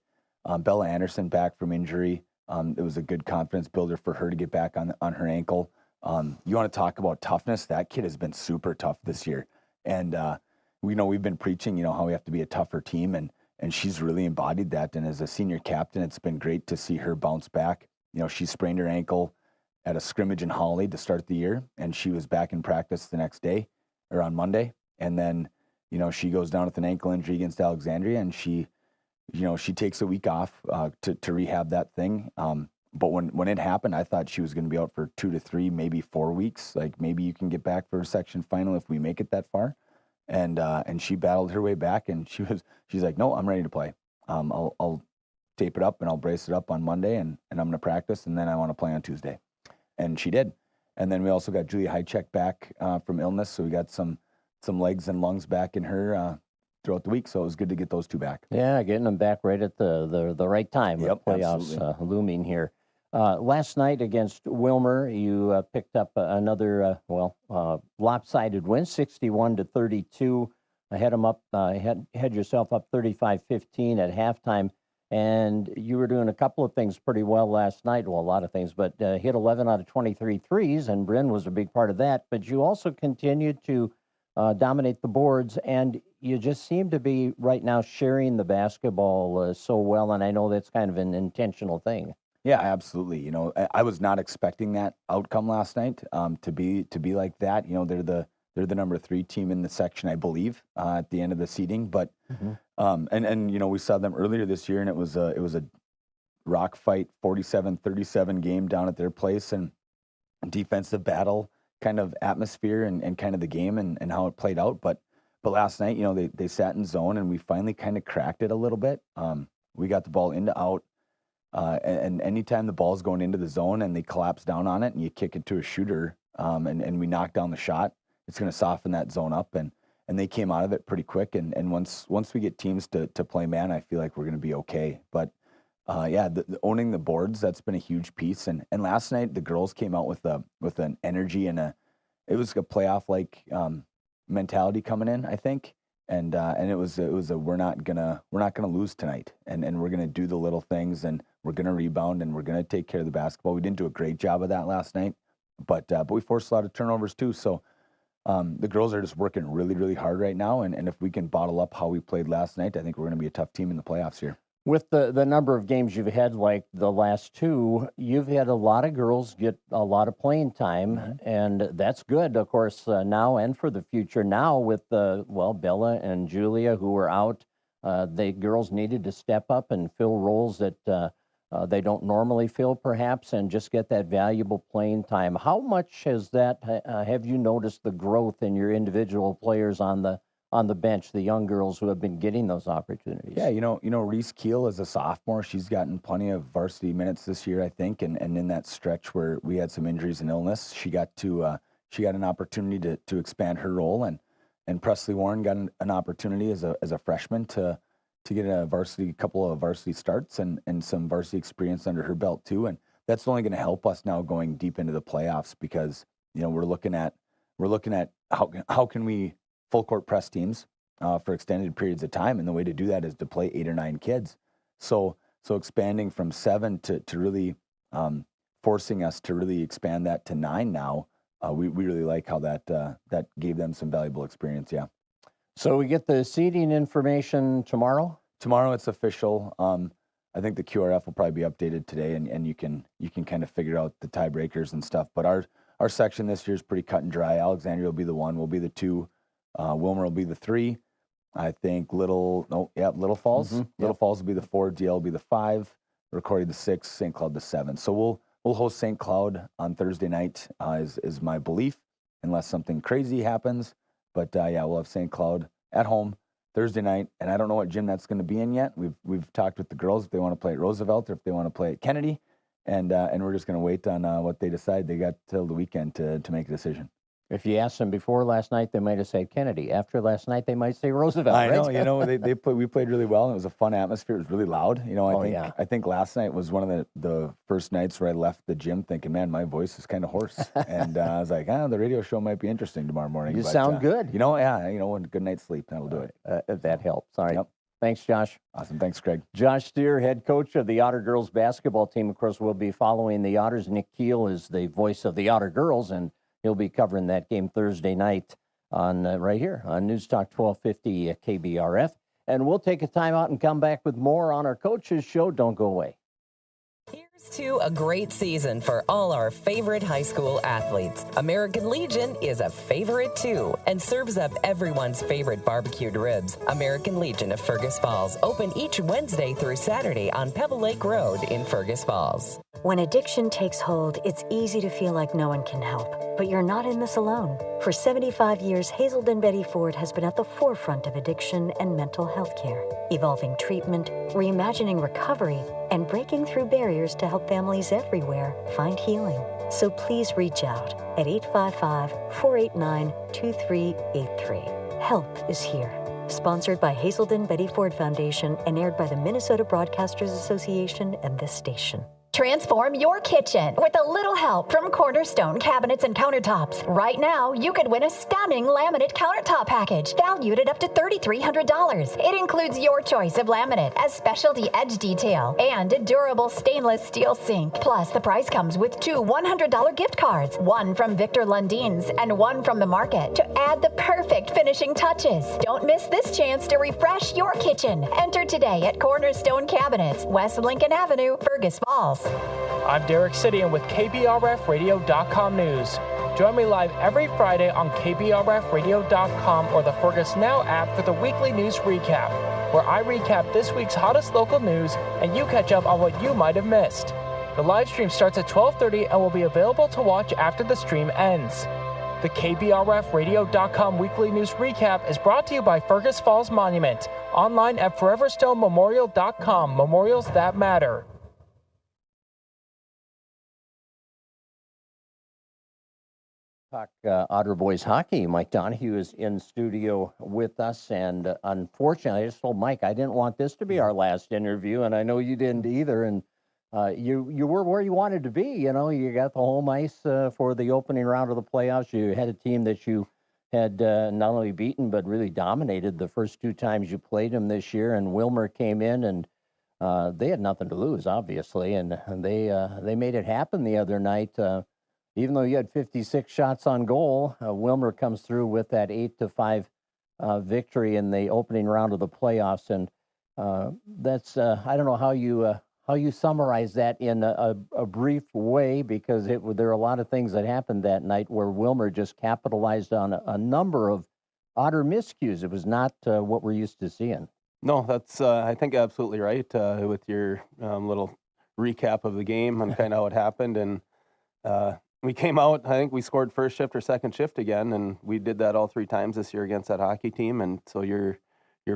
Bella Anderson back from injury. It was a good confidence builder for her to get back on her ankle. You want to talk about toughness? That kid has been super tough this year. And we've been preaching, how we have to be a tougher team, and she's really embodied that. And as a senior captain, it's been great to see her bounce back. She sprained her ankle at a scrimmage in Holly to start the year, and she was back in practice the next day or on Monday. And then, she goes down with an ankle injury against Alexandria, and she takes a week off to rehab that thing. But when it happened, I thought she was going to be out for 2 to 3, maybe 4 weeks. Like, maybe you can get back for a section final if we make it that far. And she battled her way back, and she's like, no, I'm ready to play. I'll tape it up and I'll brace it up on Monday, and I'm going to practice, and then I want to play on Tuesday. And she did. And then we also got Julia Hychek back from illness, so we got some legs and lungs back in her throughout the week. So it was good to get those 2 back. Yeah, getting them back right at the right time. Yep, playoffs looming here. Last night against Wilmer, you picked up another lopsided win, 61-32. Had them up. Had yourself up 35-15 at halftime. And you were doing a couple of things pretty well last night. Well, a lot of things, but hit 11 out of 23 threes, and Bryn was a big part of that. But you also continued to dominate the boards, and you just seem to be right now sharing the basketball so well, and I know that's kind of an intentional thing. Yeah, absolutely. I was not expecting that outcome last night to be like that. They're the number 3 team in the section, I believe, at the end of the seeding. But we saw them earlier this year, and it was a rock fight, 47-37 game down at their place, and defensive battle kind of atmosphere and kind of the game and how it played out. But last night, they sat in zone, and we finally kind of cracked it a little bit. We got the ball into out, and anytime the ball's going into the zone and they collapse down on it and you kick it to a shooter, and we knock down the shot, it's going to soften that zone up, and they came out of it pretty quick. And once we get teams to play man, I feel like we're going to be okay. But the owning the boards, that's been a huge piece. And last night the girls came out with an energy and it was a playoff like mentality coming in, I think. And it was a we're not gonna lose tonight, and we're gonna do the little things, and we're gonna rebound, and we're gonna take care of the basketball. We didn't do a great job of that last night, but we forced a lot of turnovers too. So. The girls are just working really, really hard right now, and if we can bottle up how we played last night, I think we're going to be a tough team in the playoffs here. With the number of games you've had, like the last two, you've had a lot of girls get a lot of playing time, and that's good, of course, now and for the future. Now with, Bella and Julia, who were out, the girls needed to step up and fill roles that they don't normally fill, perhaps, and just get that valuable playing time. How much has that, have you noticed the growth in your individual players on the bench, the young girls who have been getting those opportunities? Yeah, Reese Keel is a sophomore. She's gotten plenty of varsity minutes this year, I think, and in that stretch where we had some injuries and illness, she got an opportunity to expand her role, and Presley Warren got an opportunity as a freshman to get a couple of varsity starts and some varsity experience under her belt too, and that's only going to help us now going deep into the playoffs because we're looking at how can we full court press teams for extended periods of time, and the way to do that is to play 8 or 9 kids. So expanding from 7 to really forcing us to really expand that to 9 now. We really like how that gave them some valuable experience. Yeah. So we get the seeding information tomorrow. Tomorrow it's official. I think the QRF will probably be updated today, and you can kind of figure out the tiebreakers and stuff. But our section this year is pretty cut and dry. Alexandria will be the 1. We'll be the 2. Wilmer will be the 3. I think Little Falls. Little Falls will be the 4. DL will be the 5. Recording the 6. St. Cloud the 7. So we'll host St. Cloud on Thursday night. Is my belief, unless something crazy happens. But we'll have St. Cloud at home Thursday night, and I don't know what gym that's going to be in yet. We've talked with the girls if they want to play at Roosevelt or if they want to play at Kennedy, and we're just going to wait on what they decide. They got till the weekend to make a decision. If you asked them before last night, they might have said Kennedy. After last night, they might say Roosevelt. I right? know. We played really well, and it was a fun atmosphere. It was really loud. I think last night was one of the first nights where I left the gym thinking, man, my voice is kind of hoarse, and I was like, the radio show might be interesting tomorrow morning. You sound good. A good night's sleep, that'll do it. That helps. All right. Yep. Thanks, Josh. Awesome. Thanks, Craig. Josh Steer, head coach of the Otter girls basketball team. Of course, we'll be following the Otters. Nick Keel is the voice of the Otter girls, and he'll be covering that game Thursday night on right here on News Talk 1250 at KBRF. And we'll take a time out and come back with more on our Coaches Show. Don't go away. Here's to a great season for all our favorite high school athletes. American Legion is a favorite too and serves up everyone's favorite barbecued ribs. American Legion of Fergus Falls, open each Wednesday through Saturday on Pebble Lake Road in Fergus Falls. When addiction takes hold, it's easy to feel like no one can help. But you're not in this alone. For 75 years, Hazelden Betty Ford has been at the forefront of addiction and mental health care, evolving treatment, reimagining recovery, and breaking through barriers to help families everywhere find healing. So please reach out at 855-489-2383. Help is here. Sponsored by Hazelden Betty Ford Foundation and aired by the Minnesota Broadcasters Association and this station. Transform your kitchen with a little help from Cornerstone Cabinets and Countertops. Right now, you could win a stunning laminate countertop package valued at up to $3,300. It includes your choice of laminate as specialty edge detail and a durable stainless steel sink. Plus, the prize comes with 2 $100 gift cards, one from Victor Lundin's and one from the market to add the perfect finishing touches. Don't miss this chance to refresh your kitchen. Enter today at Cornerstone Cabinets, West Lincoln Avenue, Fergus Falls. I'm Derek Sidian with KBRFradio.com News. Join me live every Friday on KBRFradio.com or the Fergus Now app for the weekly news recap, where I recap this week's hottest local news and you catch up on what you might have missed. The live stream starts at 12:30 and will be available to watch after the stream ends. The KBRFradio.com weekly news recap is brought to you by Fergus Falls Monument, online at foreverstonememorial.com, memorials that matter. Talk Otter Boys hockey. Mike Donahue is in studio with us, and unfortunately, I just told Mike I didn't want this to be our last interview, and I know you didn't either. And you were where you wanted to be. You got the home ice for the opening round of the playoffs. You had a team that you had not only beaten but really dominated the first 2 times you played them this year. And Wilmer came in, and they had nothing to lose, obviously, and they made it happen the other night. Even though you had 56 shots on goal, Wilmer comes through with that 8-5 victory in the opening round of the playoffs. And That's I don't know how you summarize that in a brief way, because there are a lot of things that happened that night where Wilmer just capitalized on a number of otter miscues. It was not what we're used to seeing. No, that's I think absolutely right with your little recap of the game and kind of how it happened. And we came out, I think we scored first shift or second shift again, and we did that all 3 times this year against that hockey team. And so you're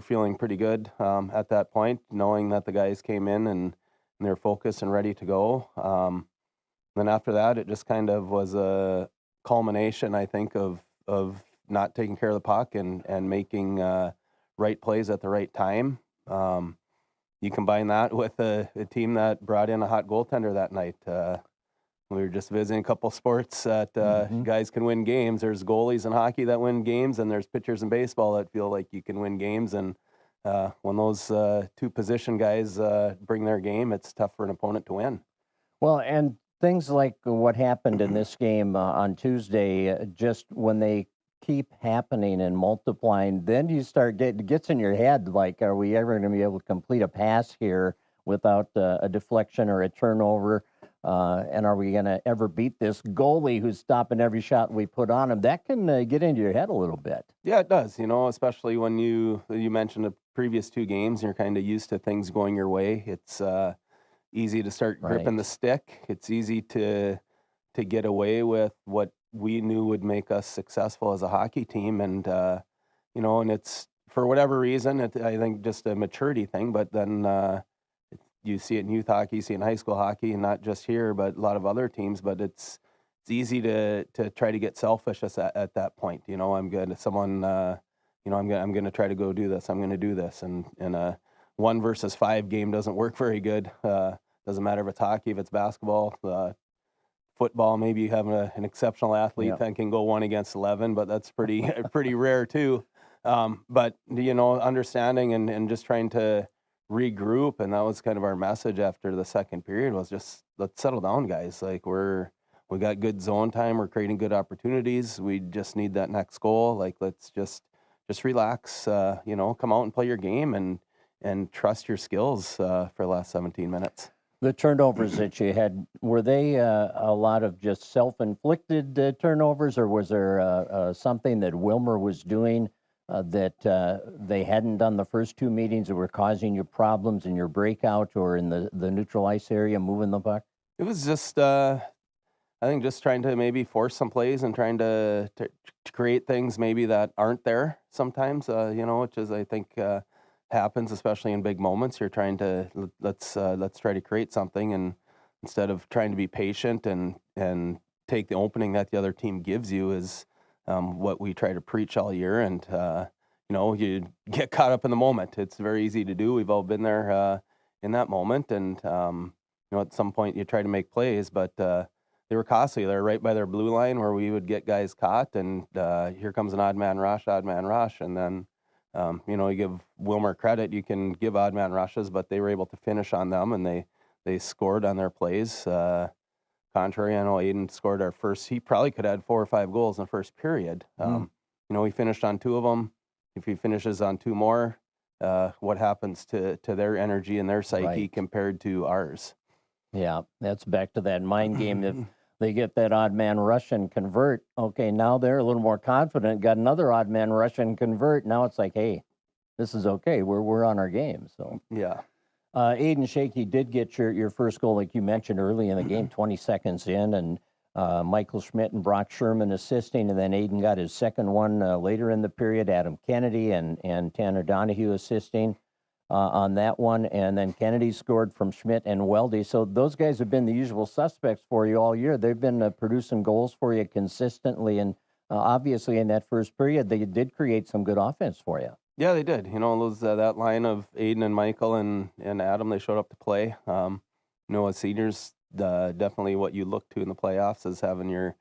feeling pretty good at that point, knowing that the guys came in and they're focused and ready to go. Then after that, it just kind of was a culmination, I think, of not taking care of the puck and making right plays at the right time. You combine that with a team that brought in a hot goaltender that night. We were just visiting a couple sports that guys can win games. There's goalies in hockey that win games, and there's pitchers in baseball that feel like you can win games. And when those 2 position guys bring their game, it's tough for an opponent to win. Well, and things like what happened in this game on Tuesday, just when they keep happening and multiplying, then you start it gets in your head, like, are we ever going to be able to complete a pass here without a deflection or a turnover? And are we going to ever beat this goalie who's stopping every shot we put on him? That can get into your head a little bit. Yeah, it does, especially when you mentioned the previous 2 games and you're kind of used to things going your way. It's easy to start gripping the stick. It's easy to get away with what we knew would make us successful as a hockey team. And, and it's, for whatever reason, I think just a maturity thing, but then you see it in youth hockey, you see it in high school hockey, and not just here, but a lot of other teams. But it's easy to try to get selfish at that point. I'm good. Someone, I'm going to try to go do this. I'm going to do this. And a 1 versus 5 game doesn't work very good. Doesn't matter if it's hockey, if it's basketball, football. Maybe you have an exceptional athlete that can go 1 against 11, but that's pretty rare too. But understanding and just trying to regroup, and that was kind of our message after the second period, was just, let's settle down, guys. Like, we got good zone time, we're creating good opportunities, we just need that next goal. Like, let's just relax, come out and play your game and trust your skills for the last 17 minutes. The turnovers that you had, were they a lot of just self-inflicted turnovers, or was there something that Wilmer was doing that they hadn't done the first 2 meetings that were causing you problems in your breakout or in the neutral ice area moving the puck? It was just, I think, just trying to maybe force some plays and trying to create things maybe that aren't there sometimes, which is, I think, happens, especially in big moments. You're trying to, let's try to create something, and instead of trying to be patient and take the opening that the other team gives you, is what we try to preach all year. And you get caught up in the moment. It's very easy to do. We've all been there in that moment, and at some point you try to make plays, but they were costly. They're right by their blue line where we would get guys caught, and here comes an odd man rush, and then you give Wilmer credit. You can give odd man rushes, but they were able to finish on them, and they scored on their plays. Contrary, I know Aiden scored our first. He probably could have had 4 or 5 goals in the first period. He finished on 2 of them. If he finishes on 2 more, what happens to their energy and their psyche compared to ours? Yeah, that's back to that mind game. If they get that odd man rush and convert, okay, now they're a little more confident. Got another odd man rush and convert. Now it's like, hey, this is okay. We're on our game. So yeah. Aiden Shakey did get your first goal, like you mentioned early in the game, 20 seconds in, and Michael Schmidt and Brock Sherman assisting, and then Aiden got his second one later in the period. Adam Kennedy and Tanner Donahue assisting on that one, and then Kennedy scored from Schmidt and Weldy. So those guys have been the usual suspects for you all year. They've been producing goals for you consistently, and obviously in that first period, they did create some good offense for you. Yeah, they did. Those that line of Aiden and Michael and Adam, they showed up to play. As seniors, definitely what you look to in the playoffs is having your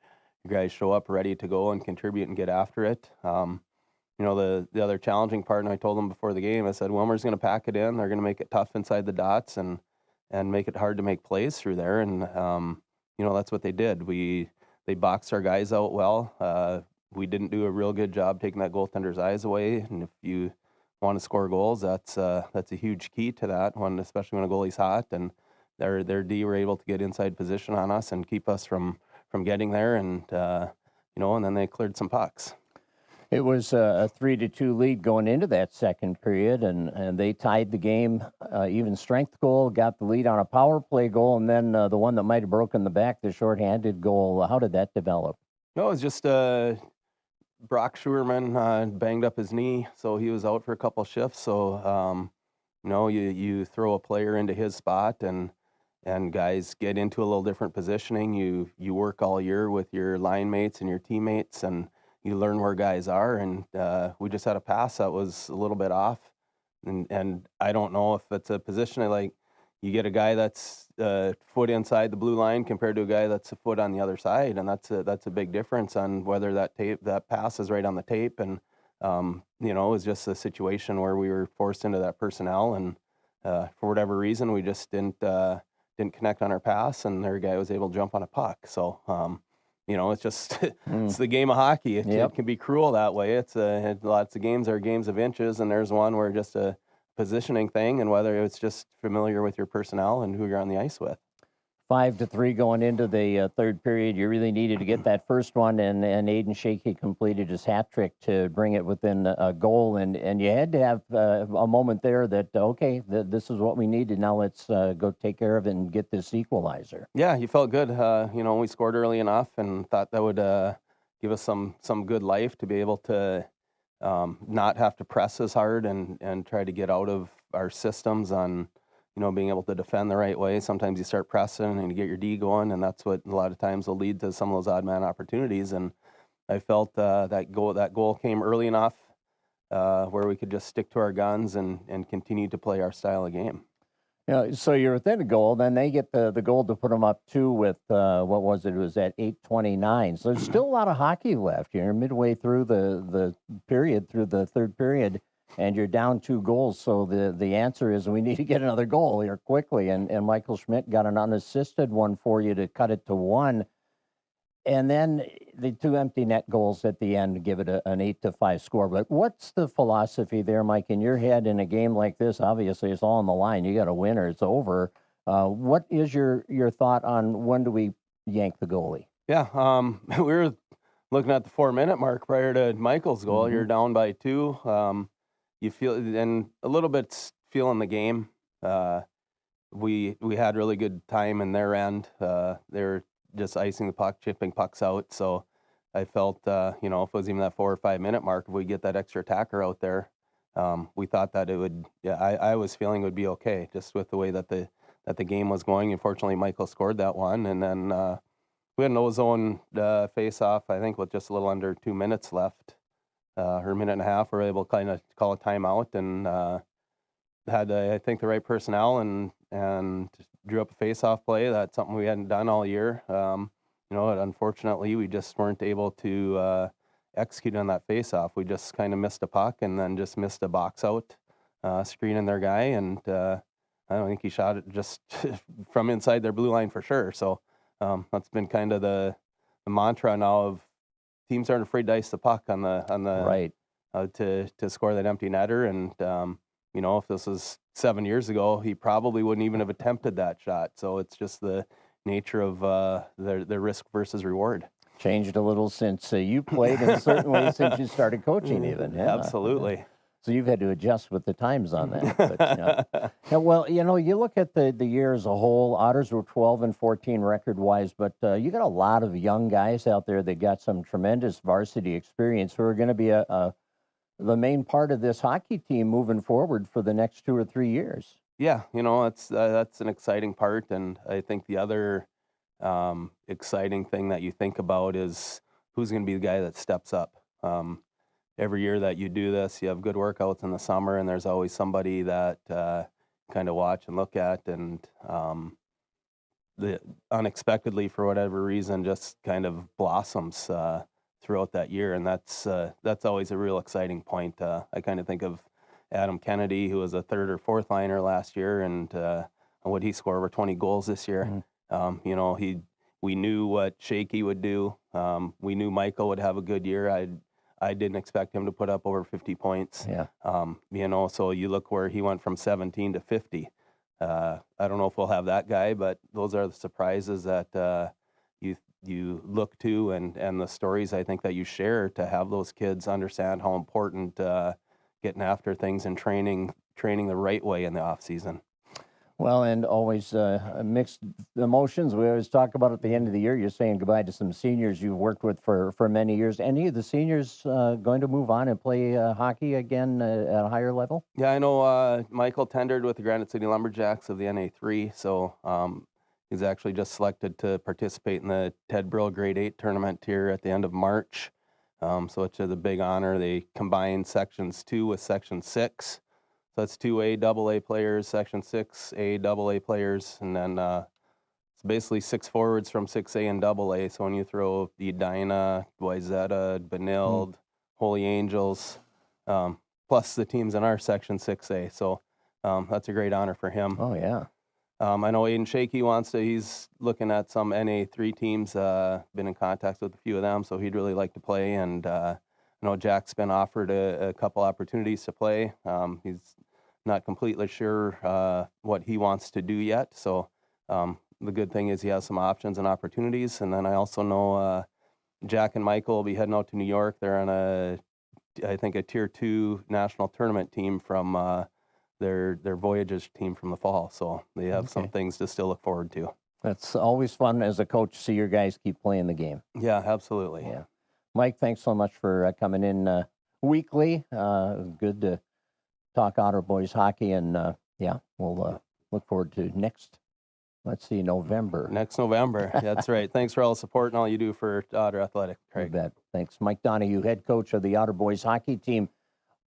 guys show up ready to go and contribute and get after it. The other challenging part, and I told them before the game, I said, Wilmer's going to pack it in. They're going to make it tough inside the dots and make it hard to make plays through there. And, that's what they did. They boxed our guys out well. We didn't do a real good job taking that goaltender's eyes away. And if you want to score goals. That's a huge key to that one, especially when a goalie's hot and their D were able to get inside position on us and keep us from getting there, and and then they cleared some pucks. It was a 3-2 lead going into that second period, and they tied the game. Even strength goal, got the lead on a power play goal, and then the one that might have broken the back, the shorthanded goal. How did that develop? No, it was just Brock Schuerman banged up his knee, so he was out for a couple shifts. So you throw a player into his spot, and guys get into a little different positioning. You work all year with your line mates and your teammates, and you learn where guys are, and we just had a pass that was a little bit off, and I don't know if it's a position like you get a guy that's a foot inside the blue line compared to a guy that's a foot on the other side, and that's a big difference on whether that pass is right on the tape, and it was just a situation where we were forced into that personnel, and for whatever reason we just didn't connect on our pass, and their guy was able to jump on a puck, so. It's just it's the game of hockey. It can be cruel that way. It's lots of games are games of inches, and there's one where just a positioning thing, and whether it's just familiar with your personnel and who you're on the ice with. 5-3 going into the third period. You really needed to get that first one, and Aiden Shakey completed his hat trick to bring it within a goal, and you had to have a moment there that, okay, this is what we needed. Now let's go take care of it and get this equalizer. Yeah, you felt good. We scored early enough and thought that would give us some good life to be able to not have to press as hard and try to get out of our systems on being able to defend the right way. Sometimes you start pressing and you get your D going, and that's what a lot of times will lead to some of those odd man opportunities. And I felt that goal came early enough where we could just stick to our guns and continue to play our style of game. So you're within a goal, then they get the goal to put them up 2 with, what was it? It was at 8:29. So there's still a lot of hockey left. You're midway through the period, through the third period, and you're down 2 goals. So the answer is we need to get another goal here quickly. And Michael Schmidt got an unassisted one for you to cut it to 1. And then the 2 empty net goals at the end give it an 8-5 score. But what's the philosophy there, Mike, in your head in a game like this? Obviously, it's all on the line. You got to win or it's over. What is your thought on when do we yank the goalie? Yeah, we were looking at the 4-minute mark prior to Michael's goal. Mm-hmm. You're down by 2. You feel, and a little bit feeling the game. We had really good time in their end. They're just icing the puck, chipping pucks out. So I felt, if it was even that 4 or 5 minute mark, if we get that extra attacker out there, we thought that it would. Yeah, I was feeling it would be okay, just with the way that the game was going. Unfortunately, Michael scored that one, and then we had an O-zone face-off. I think with just a little under 2 minutes left. Or a minute and a half, we were able to kind of call a timeout and had, I think, the right personnel and drew up a face-off play. That's something we hadn't done all year. Unfortunately, we just weren't able to execute on that face-off. We just kind of missed a puck and then just missed a box out, screening their guy. And I don't think he shot it just from inside their blue line for sure. So that's been kind of the mantra now of teams aren't afraid to ice the puck on the right to score that empty netter. And if this was 7 years ago, he probably wouldn't even have attempted that shot. So it's just the nature of the risk versus reward. Changed a little since you played, and certainly since you started coaching, even. Yeah. Absolutely. So you've had to adjust with the times on that. But, well, you look at the year as a whole. Otters were 12-14 record-wise, but you got a lot of young guys out there that got some tremendous varsity experience who are going to be the main part of this hockey team moving forward for the next 2 or 3 years. Yeah, that's an exciting part, and I think the other exciting thing that you think about is who's going to be the guy that steps up. Every year that you do this, you have good workouts in the summer, and there's always somebody that kind of watch and look at, and the unexpectedly, for whatever reason, just kind of blossoms throughout that year, and that's always a real exciting point. I kind of think of Adam Kennedy, who was a 3rd or 4th liner last year, and what he scored over 20 goals this year. Mm-hmm. We knew what Shakey would do. We knew Michael would have a good year. I didn't expect him to put up over 50 points. Yeah. So you look where he went from 17 to 50. I don't know if we'll have that guy, but those are the surprises that you look to and the stories I think that you share to have those kids understand how important getting after things and training the right way in the off season. Well, and always mixed emotions. We always talk about at the end of the year, you're saying goodbye to some seniors you've worked with for many years. Any of the seniors going to move on and play hockey again at a higher level? Yeah, I know Michael tendered with the Granite City Lumberjacks of the NA3, so he's actually just selected to participate in the Ted Brill Grade 8 tournament here at the end of March. So it's a big honor. They combine Sections 2 with Section 6. So that's 2A, AA players, Section 6, AA players, and then it's basically 6 forwards from 6A and AA. So when you throw Edina, Wayzata, Benilde, Holy Angels, plus the teams in our Section 6A. So that's a great honor for him. Oh, yeah. I know Aiden Shaky he's looking at some NA3 teams, been in contact with a few of them, so he'd really like to play. And I know Jack's been offered a couple opportunities to play. He's not completely sure what he wants to do yet. So the good thing is he has some options and opportunities. And then I also know Jack and Michael will be heading out to New York. They're on I think a Tier 2 national tournament team from their Voyages team from the fall. So they have some things to still look forward to. That's always fun as a coach to see your guys keep playing the game. Yeah, absolutely. Yeah. Mike, thanks so much for coming in weekly. Good to talk Otter Boys hockey, and we'll look forward to November. Next November. That's right. Thanks for all the support and all you do for Otter Athletic, Craig. You bet. Thanks. Mike Donahue, head coach of the Otter Boys hockey team.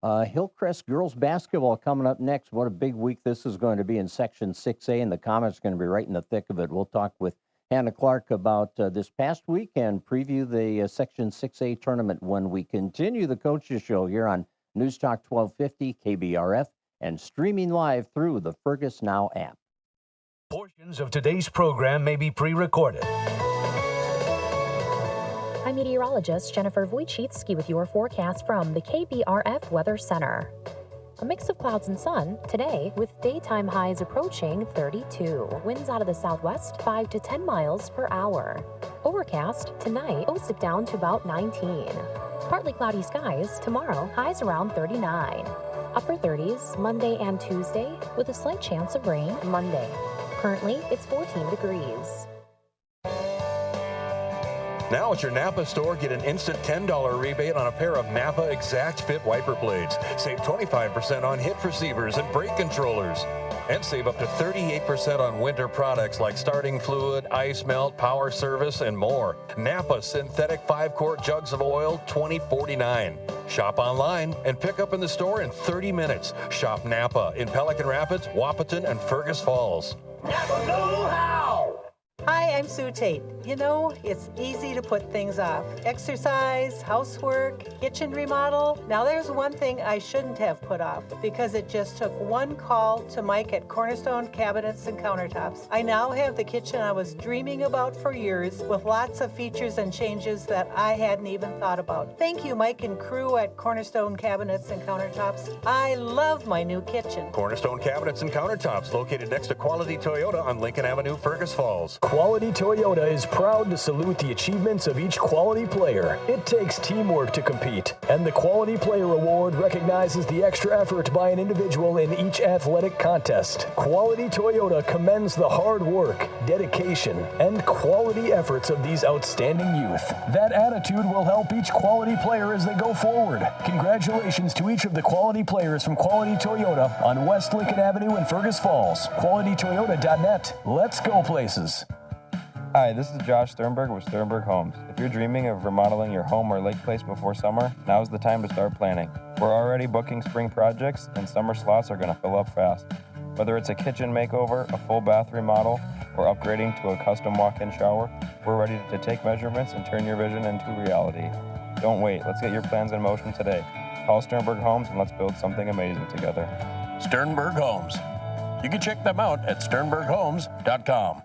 Hillcrest girls basketball coming up next. What a big week this is going to be in Section 6A, and the Comets are going to be right in the thick of it. We'll talk with Hannah Clark about this past week and preview the Section 6A tournament when we continue the Coaches Show here on News Talk 1250, KBRF, and streaming live through the Fergus Now app. Portions of today's program may be pre-recorded. I'm meteorologist Jennifer Wojcicki with your forecast from the KBRF Weather Center. A mix of clouds and sun today with daytime highs approaching 32. Winds out of the southwest 5 to 10 miles per hour. Overcast tonight, lows dip down to about 19. Partly cloudy skies tomorrow, highs around 39. Upper 30s Monday and Tuesday with a slight chance of rain Monday. Currently, it's 14 degrees. Now at your Napa store, get an instant $10 rebate on a pair of Napa Exact Fit wiper blades. Save 25% on hip receivers and brake controllers. And save up to 38% on winter products like starting fluid, ice melt, power service, and more. Napa Synthetic 5-quart jugs of oil, $20.49. Shop online and pick up in the store in 30 minutes. Shop Napa in Pelican Rapids, Wahpeton, and Fergus Falls. Napa know-how! Hi, I'm Sue Tate. You know, it's easy to put things off. Exercise, housework, kitchen remodel. Now there's one thing I shouldn't have put off because it just took one call to Mike at Cornerstone Cabinets and Countertops. I now have the kitchen I was dreaming about for years with lots of features and changes that I hadn't even thought about. Thank you, Mike and crew at Cornerstone Cabinets and Countertops. I love my new kitchen. Cornerstone Cabinets and Countertops, located next to Quality Toyota on Lincoln Avenue, Fergus Falls. Quality Toyota is proud to salute the achievements of each quality player. It takes teamwork to compete, and the Quality Player Award recognizes the extra effort by an individual in each athletic contest. Quality Toyota commends the hard work, dedication, and quality efforts of these outstanding youth. That attitude will help each quality player as they go forward. Congratulations to each of the quality players from Quality Toyota on West Lincoln Avenue in Fergus Falls. QualityToyota.net. Let's go places. Hi, this is Josh Sternberg with Sternberg Homes. If you're dreaming of remodeling your home or lake place before summer, now's the time to start planning. We're already booking spring projects, and summer slots are going to fill up fast. Whether it's a kitchen makeover, a full bath remodel, or upgrading to a custom walk-in shower, we're ready to take measurements and turn your vision into reality. Don't wait. Let's get your plans in motion today. Call Sternberg Homes and let's build something amazing together. Sternberg Homes. You can check them out at sternberghomes.com.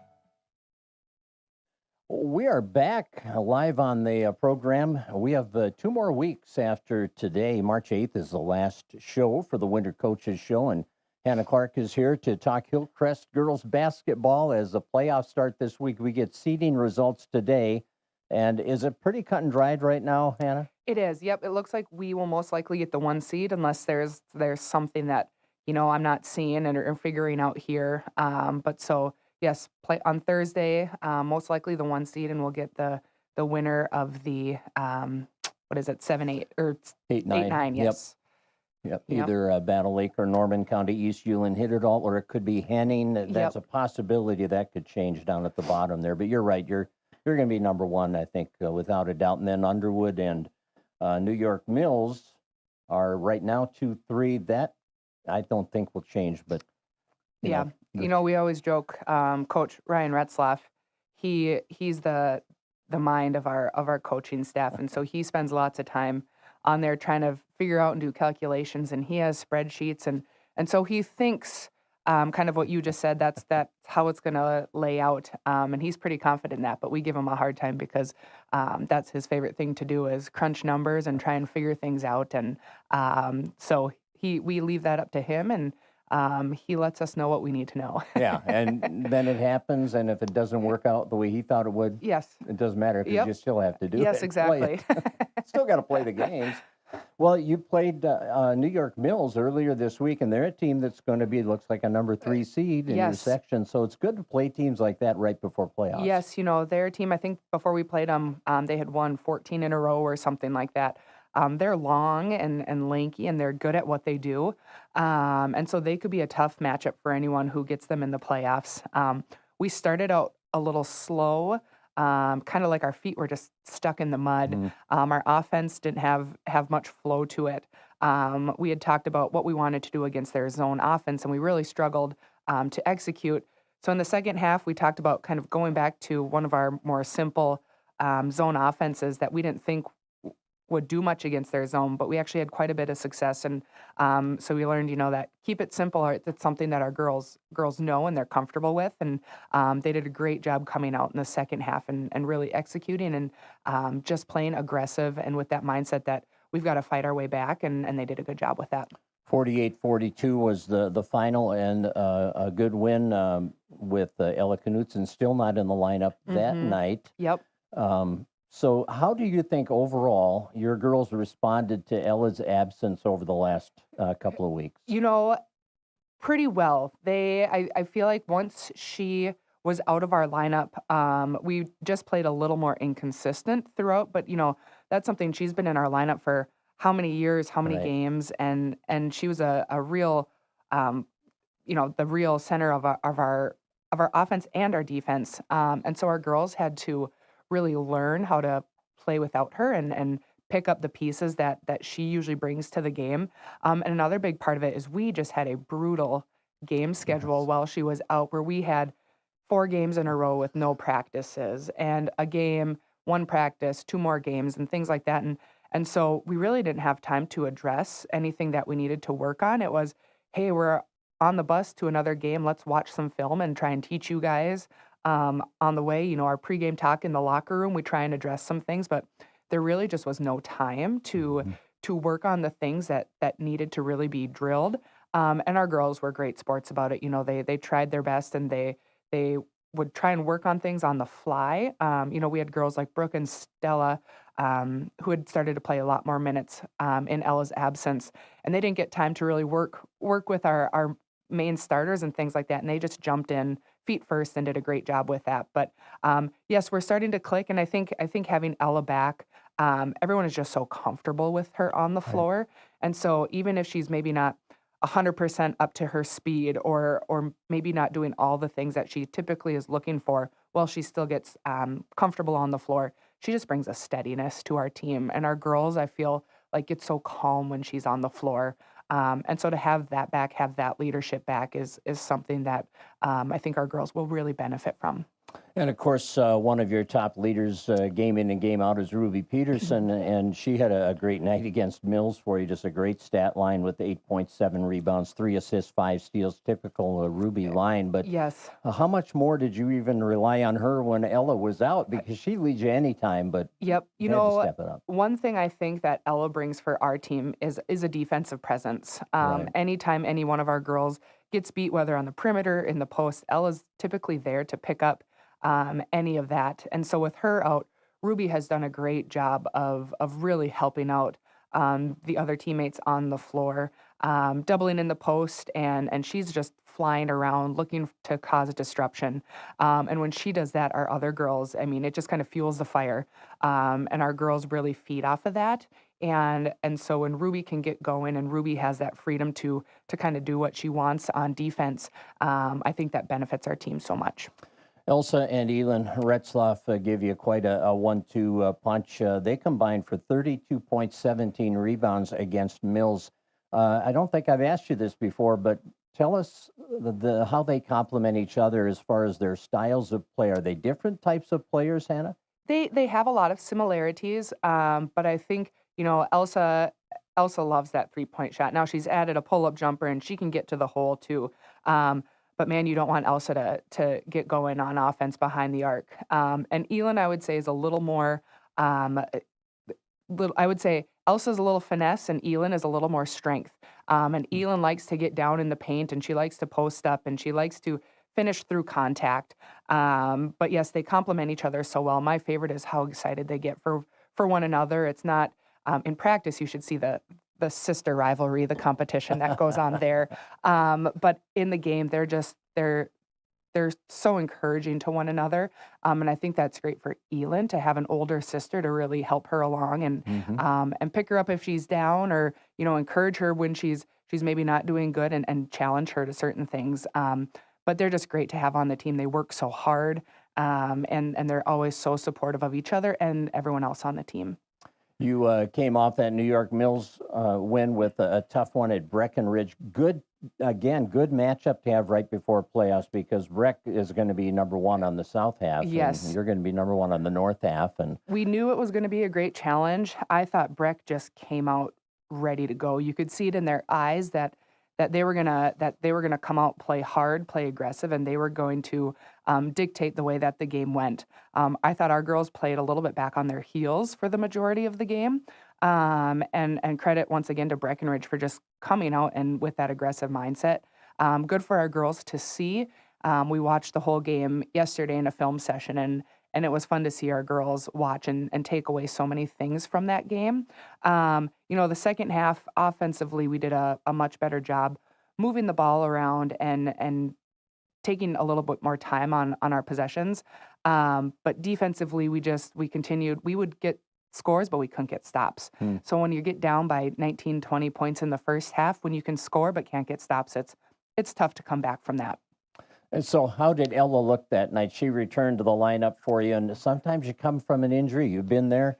We are back live on the program. We have 2 more weeks after today. March 8th is the last show for the Winter Coaches Show, and Hannah Clark is here to talk Hillcrest girls basketball as the playoffs start this week. We get seeding results today, and is it pretty cut and dried right now, Hannah? It is. Yep. It looks like we will most likely get the 1 seed unless there's something that I'm not seeing or figuring out here. But so. Yes, play on Thursday, most likely the 1 seed, and we'll get the winner of the, 7-8 or 8-9, yes. Yep. Either Battle Lake or Norman County East, Ulen hit it all, or it could be Henning. That's a possibility that could change down at the bottom there. But you're right, you're going to be number 1, I think, without a doubt. And then Underwood and New York Mills are right now 2-3. That I don't think will change, but we always joke. Coach Ryan Retzlaff, he's the mind of our coaching staff, and so he spends lots of time on there trying to figure out and do calculations, and he has spreadsheets, and so he thinks kind of what you just said. That's how it's going to lay out, and he's pretty confident in that. But we give him a hard time because that's his favorite thing to do is crunch numbers and try and figure things out, and so we leave that up to him and. He lets us know what we need to know. Yeah, and then it happens, and if it doesn't work out the way he thought it would, yes, it doesn't matter because you still have to do it. Yes, exactly. Still got to play the games. Well, you played New York Mills earlier this week, and they're a team that's going to be, looks like a number 3 seed in your section, so it's good to play teams like that right before playoffs. Yes, their team, I think before we played them, they had won 14 in a row or something like that. They're long and lanky, and they're good at what they do. And so they could be a tough matchup for anyone who gets them in the playoffs. We started out a little slow, kind of like our feet were just stuck in the mud. Our offense didn't have much flow to it. We had talked about what we wanted to do against their zone offense, and we really struggled to execute. So in the second half, we talked about kind of going back to one of our more simple zone offenses that we didn't think would do much against their zone, but we actually had quite a bit of success. And so we learned, that keep it simple. It's something that our girls know and they're comfortable with. And they did a great job coming out in the second half and really executing and just playing aggressive and with that mindset that we've got to fight our way back. And they did a good job with that. 48-42 was the final, and a good win with Ella Knutson still not in the lineup that night. Yep. So how do you think overall your girls responded to Ella's absence over the last couple of weeks? Pretty well. I feel like once she was out of our lineup, we just played a little more inconsistent throughout. But, that's something she's been in our lineup for how many years, how many games. And she was a real, the real center of our offense and our defense. And so our girls had to really learn how to play without her and pick up the pieces that she usually brings to the game. And another big part of it is we just had a brutal game schedule while she was out, where we had 4 games in a row with no practices and a game, 1 practice, 2 more games and things like that. And so we really didn't have time to address anything that we needed to work on. It was, hey, we're on the bus to another game. Let's watch some film and try and teach you guys. On the way, our pregame talk in the locker room, we try and address some things, but there really just was no time to work on the things that needed to really be drilled. And our girls were great sports about it. They tried their best and they would try and work on things on the fly. We had girls like Brooke and Stella who had started to play a lot more minutes in Ella's absence, and they didn't get time to really work with our main starters and things like that. And they just jumped in feet first and did a great job with that. But yes, we're starting to click. And I think having Ella back, everyone is just so comfortable with her on the floor. And so even if she's maybe not 100% up to her speed or maybe not doing all the things that she typically is looking for, well, she still gets comfortable on the floor. She just brings a steadiness to our team. And our girls, I feel like it's so calm when she's on the floor. And so to have that back, have that leadership back is something that I think our girls will really benefit from. And of course, one of your top leaders, game in and game out, is Ruby Peterson, and she had a great night against Mills for you. Just a great stat line with 8.7 rebounds, 3 assists, 5 steals, typical Ruby line. But yes, how much more did you even rely on her when Ella was out? Because she leads you anytime, but yep. You had to know, step it up. one thing I think that Ella brings for our team is a defensive presence. Right. Anytime any one of our girls gets beat, whether on the perimeter, in the post, Ella's typically there to pick up any of that. And so with her out, Ruby has done a great job of really helping out the other teammates on the floor, doubling in the post, and she's just flying around looking to cause a disruption. And when she does that, our other girls, I mean, it just kind of fuels the fire, and our girls really feed off of that. And so when Ruby can get going and Ruby has that freedom to kind of do what she wants on defense, I think that benefits our team so much. Elsa and Elin Retzloff give you quite a 1-2 punch. They combined for 32.17 rebounds against Mills. I don't think I've asked you this before, but tell us how they complement each other as far as their styles of play. Are they different types of players, Hannah? They have a lot of similarities, but I think, you know, Elsa loves that 3-point shot. Now she's added a pull-up jumper and she can get to the hole too. But man, you don't want Elsa to get going on offense behind the arc. And Elin, I would say, is a little more. I would say Elsa's a little finesse, and Elin is a little more strength. And Elin likes to get down in the paint, and she likes to post up, and she likes to finish through contact. But yes, they complement each other so well. My favorite is how excited they get for one another. It's not in practice. You should see the sister rivalry, the competition that goes on there. But in the game, they're so encouraging to one another. And I think that's great for Elin to have an older sister to really help her along and pick her up if she's down, or, you know, encourage her when she's maybe not doing good, and challenge her to certain things. But they're just great to have on the team. They work so hard, and they're always so supportive of each other and everyone else on the team. You came off that New York Mills win with a tough one at Breckenridge. Good matchup to have right before playoffs, because Breck is going to be number one on the south half. Yes. And you're going to be number one on the north half. And we knew it was going to be a great challenge. I thought Breck just came out ready to go. You could see it in their eyes that they were gonna come out, play hard, play aggressive, and they were going to dictate the way that the game went. I thought our girls played a little bit back on their heels for the majority of the game, and credit once again to Breckenridge for just coming out and with that aggressive mindset. Good for our girls to see. We watched the whole game yesterday in a film session, and it was fun to see our girls watch and take away so many things from that game. You know, the second half, offensively, we did a much better job moving the ball around and taking a little bit more time on our possessions. But defensively, we continued. We would get scores, but we couldn't get stops. So when you get down by 19, 20 points in the first half, when you can score but can't get stops, it's tough to come back from that. And so how did Ella look that night? She returned to the lineup for you, and sometimes you come from an injury. You've been there.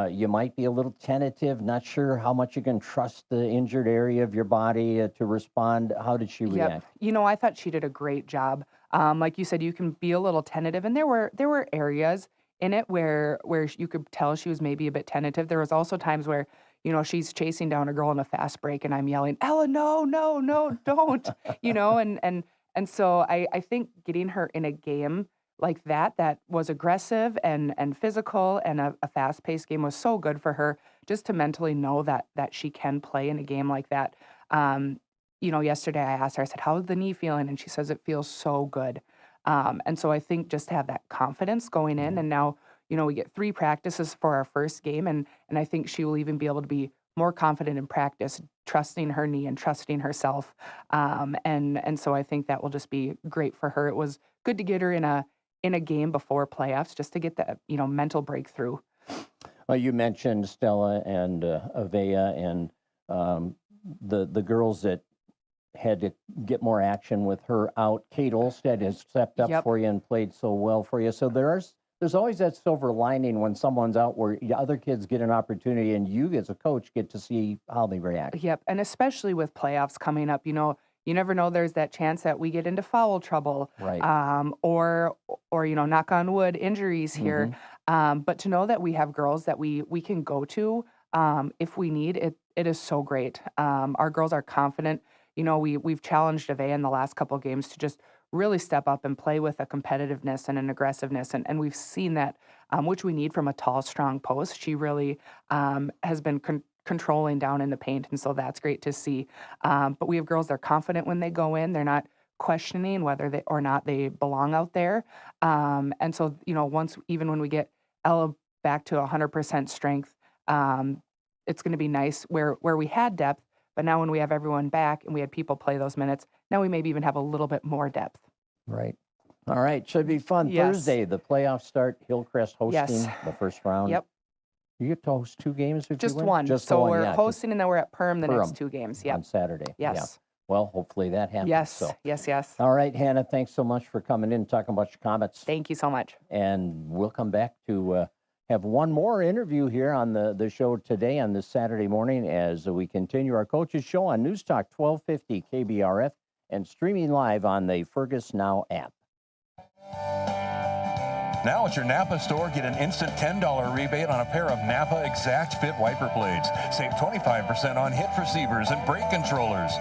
You might be a little tentative, not sure how much you can trust the injured area of your body to respond. How did she react? You know, I thought she did a great job. Like you said, you can be a little tentative, and there were areas in it where you could tell she was maybe a bit tentative. There was also times where, you know, she's chasing down a girl in a fast break, and I'm yelling, "Ella, no, no, no, don't!" You know, and so I think getting her in a game like that was aggressive and physical and a fast-paced game was so good for her, just to mentally know that she can play in a game like that. You know, yesterday I asked her, I said, "How's the knee feeling?" And she says it feels so good. And so I think just to have that confidence going in, and now, you know, we get 3 practices for our first game, and I think she will even be able to be more confident in practice, trusting her knee and trusting herself. And so I think that will just be great for her. It was good to get her in a game before playoffs, just to get that, you know, mental breakthrough. Well, you mentioned Stella and Avea and the girls that had to get more action with her out. Kate Olstead has stepped up for you and played so well for you. So there's always that silver lining when someone's out, where other kids get an opportunity and you as a coach get to see how they react. Yep, and especially with playoffs coming up, you know, you never know, there's that chance that we get into foul trouble, Right. or knock on wood, injuries here. But to know that we have girls that we can go to if we need it, it is so great. Our girls are confident. We've challenged Ave in the last couple of games to just really step up and play with a competitiveness and an aggressiveness, and we've seen that, which we need from a tall, strong post. She really has been controlling down in the paint, and so that's great to see. But we have girls, they're confident when they go in. They're not questioning whether they or not they belong out there. And so, even when we get Ella back to 100% strength, it's going to be nice where we had depth, but now when we have everyone back and we had people play those minutes, now we maybe even have a little bit more depth. Right. All right. Should be fun. Yes. Thursday, the playoffs start. Hillcrest hosting the first round. Yep. You get to host 2 games if Just you win? one. Just so one, we're yeah, hosting, and then we're at Perm the next Perm 2 games. Yep. on Saturday. Yes. Yeah. Well, hopefully that happens. Yes. So. Yes. All right, Hannah, thanks so much for coming in and talking about your Comets. Thank you so much. And we'll come back to have one more interview here on the show today on this Saturday morning as we continue our Coaches Show on News Talk 1250 KBRF and streaming live on the Fergus Now app. Now at your Napa store, get an instant $10 rebate on a pair of Napa Exact Fit wiper blades. Save 25% on hitch receivers and brake controllers.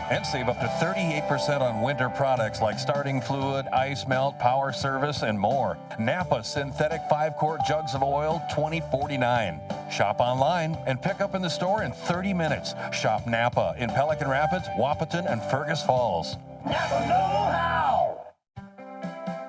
And save up to 38% on winter products like starting fluid, ice melt, power service, and more. Napa Synthetic 5-quart jugs of oil, $20.49. Shop online and pick up in the store in 30 minutes. Shop Napa in Pelican Rapids, Wahpeton, and Fergus Falls. Napa know-how!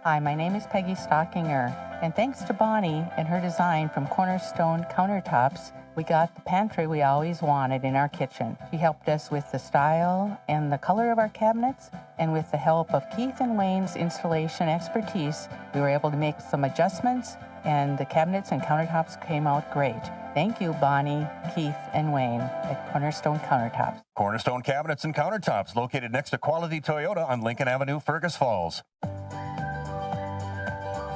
Hi, my name is Peggy Stockinger, and thanks to Bonnie and her design from Cornerstone Countertops, we got the pantry we always wanted in our kitchen. She helped us with the style and the color of our cabinets, and with the help of Keith and Wayne's installation expertise, we were able to make some adjustments, and the cabinets and countertops came out great. Thank you, Bonnie, Keith, and Wayne at Cornerstone Countertops. Cornerstone Cabinets and Countertops, located next to Quality Toyota on Lincoln Avenue, Fergus Falls.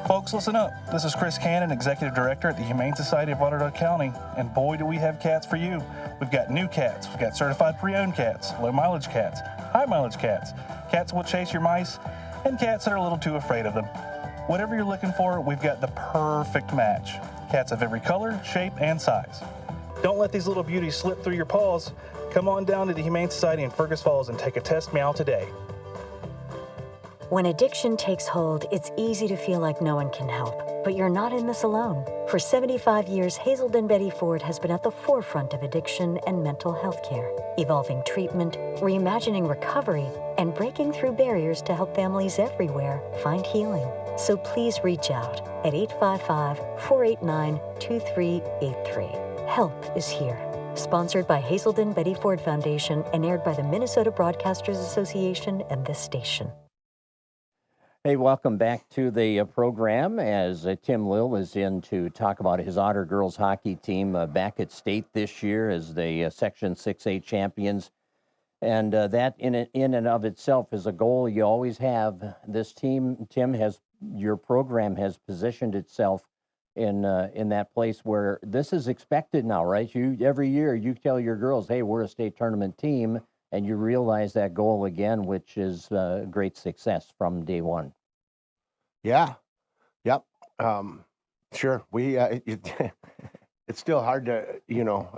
Folks, listen up. This is Chris Cannon, Executive Director at the Humane Society of Lauderdale County, and boy, do we have cats for you. We've got new cats, we've got certified pre-owned cats, low mileage cats, high mileage cats, cats will chase your mice, and cats that are a little too afraid of them. Whatever you're looking for, we've got the perfect match. Cats of every color, shape, and size. Don't let these little beauties slip through your paws. Come on down to the Humane Society in Fergus Falls and take a test meow today. When addiction takes hold, it's easy to feel like no one can help. But you're not in this alone. For 75 years, Hazelden Betty Ford has been at the forefront of addiction and mental health care, evolving treatment, reimagining recovery, and breaking through barriers to help families everywhere find healing. So please reach out at 855-489-2383. Help is here. Sponsored by Hazelden Betty Ford Foundation and aired by the Minnesota Broadcasters Association and this station. Hey, welcome back to the program as Tim Lill is in to talk about his Otter girls hockey team back at state this year as the Section 6A champions. And that in and of itself is a goal you always have. This team, Tim, your program has positioned itself in that place where this is expected now, right? Every year you tell your girls, hey, we're a state tournament team. And you realize that goal again, which is great success from day one. Yeah. Yep. Sure. We it's still hard to,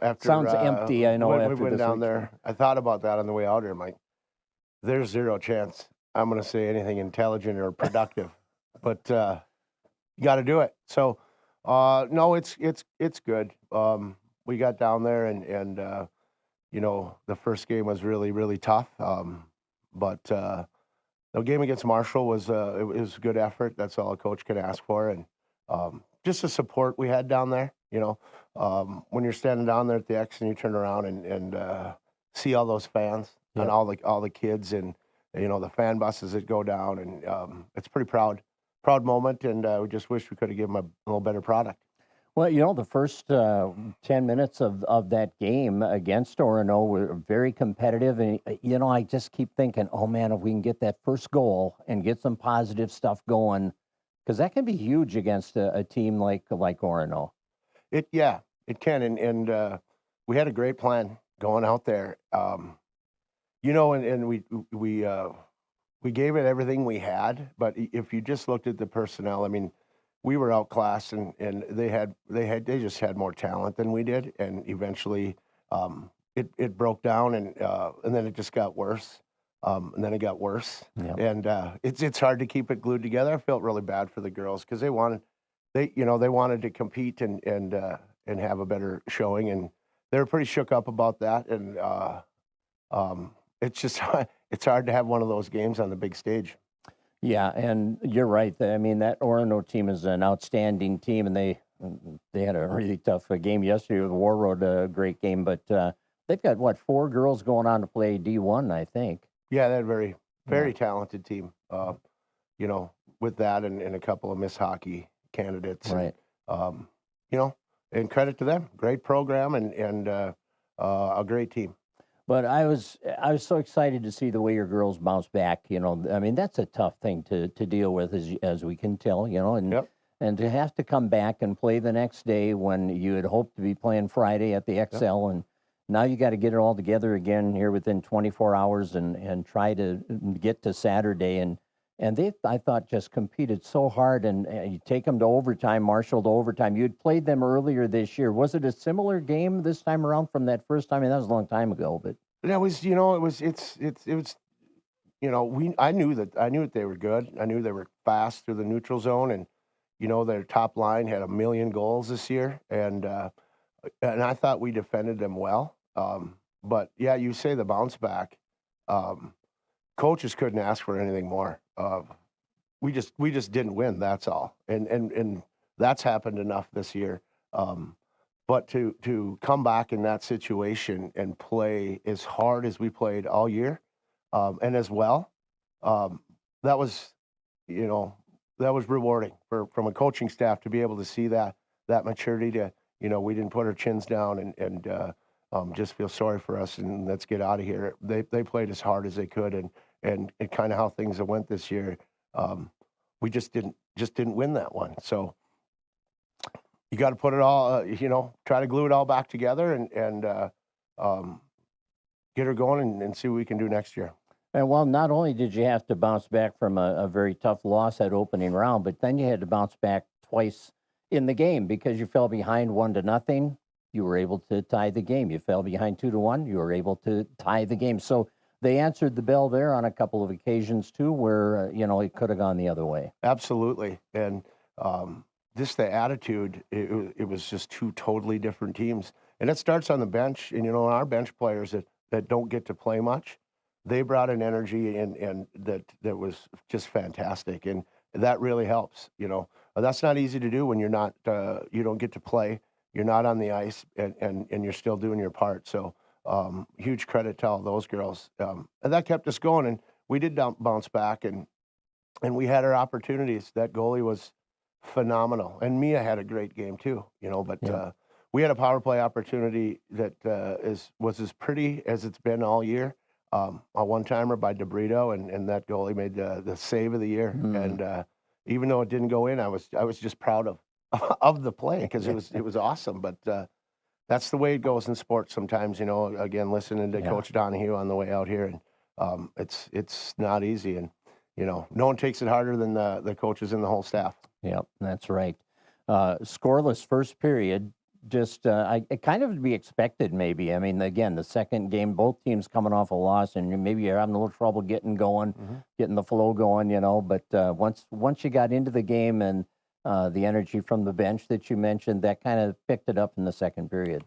after sounds empty. I know. When after we went down there, I thought about that on the way out here. I'm like, there's zero chance I'm going to say anything intelligent or productive, but you got to do it. So no, it's good. We got down there and the first game was really, really tough. But the game against Marshall was it was a good effort. That's all a coach can ask for. And just the support we had down there, when you're standing down there at the X and you turn around and see all those fans and all the kids and, the fan buses that go down. And it's a pretty proud moment. And we just wish we could have given them a little better product. Well, the first 10 minutes of that game against Orono were very competitive. And, I just keep thinking, oh, man, if we can get that first goal and get some positive stuff going, because that can be huge against a team like Orono. It can. And we had a great plan going out there. You know, and we gave it everything we had, but if you just looked at the personnel, I mean, we were outclassed, and they just had more talent than we did, and eventually it broke down, and then it just got worse, and then it got worse, and it's hard to keep it glued together. I felt really bad for the girls because they wanted to compete and have a better showing, and they were pretty shook up about that, and it's just it's hard to have one of those games on the big stage. Yeah, and you're right. I mean, that Orono team is an outstanding team, and they had a really tough game yesterday with War Road, a great game. But they've got, 4 girls going on to play D1, I think. Yeah, they're a very talented team, you know, with that and a couple of Miss Hockey candidates. Right. And, you know, and credit to them. Great program and a great team. But I was so excited to see the way your girls bounce back. You know, I mean, that's a tough thing to deal with, as we can tell. You know, and to have to come back and play the next day when you had hoped to be playing Friday at the XL, and now you got to get it all together again here within 24 hours and try to get to Saturday. And they, I thought, just competed so hard, and you take them to overtime, Marshall to overtime. You'd played them earlier this year. Was it a similar game this time around from that first time? I mean, that was a long time ago, but that was, you know, it was, you know, I knew that they were good. I knew they were fast through the neutral zone, and you know, their top line had 1 million goals this year, and I thought we defended them well. But yeah, you say the bounce back. Coaches couldn't ask for anything more. We just didn't win. That's all, and that's happened enough this year. But to come back in that situation and play as hard as we played all year, and as well, that was, you know, that was rewarding from a coaching staff to be able to see that maturity. To, you know, we didn't put our chins down and just feel sorry for us and let's get out of here. They played as hard as they could, and kind of how things have went this year. We just didn't win that one. So you got to put it all, you know, try to glue it all back together and get her going and see what we can do next year. And well, not only did you have to bounce back from a very tough loss at opening round, but then you had to bounce back twice in the game because you fell behind 1-0. You were able to tie the game. You fell behind 2-1. You were able to tie the game. So they answered the bell there on a couple of occasions too, where you know, it could have gone the other way. Absolutely, and just the attitude. It was just two totally different teams, and it starts on the bench. And you know, our bench players that don't get to play much, they brought an energy and that was just fantastic, and that really helps. You know, that's not easy to do when you're not you don't get to play. You're not on the ice, and you're still doing your part. So huge credit to all those girls. And that kept us going, and we did bounce back, and we had our opportunities. That goalie was phenomenal, and Mia had a great game too. You know, but we had a power play opportunity that was as pretty as it's been all year. A one-timer by DeBrito, and that goalie made the save of the year. And even though it didn't go in, I was just proud of the play because it was awesome. But that's the way it goes in sports sometimes. You know, again, listening to Coach Donahue on the way out here, and it's not easy. And you know, no one takes it harder than the coaches and the whole staff. Yep, that's right. Scoreless first period. Just it kind of to be expected, maybe. I mean, again, the second game, both teams coming off a loss, and maybe you're having a little trouble getting going, getting the flow going, you know. But once you got into the game and the energy from the bench that you mentioned, that kind of picked it up in the second period.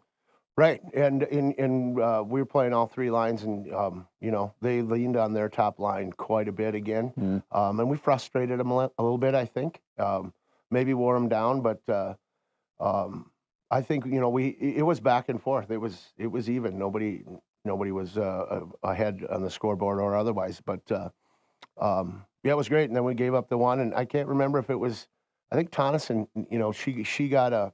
Right, and we were playing all three lines, and you know, they leaned on their top line quite a bit again, and we frustrated them a little bit. I think maybe wore them down, but. I think, you know, it was back and forth. It was even. Nobody was ahead on the scoreboard or otherwise. But yeah, it was great. And then we gave up the one, and I can't remember if it was. I think Tonneson. You know, she got a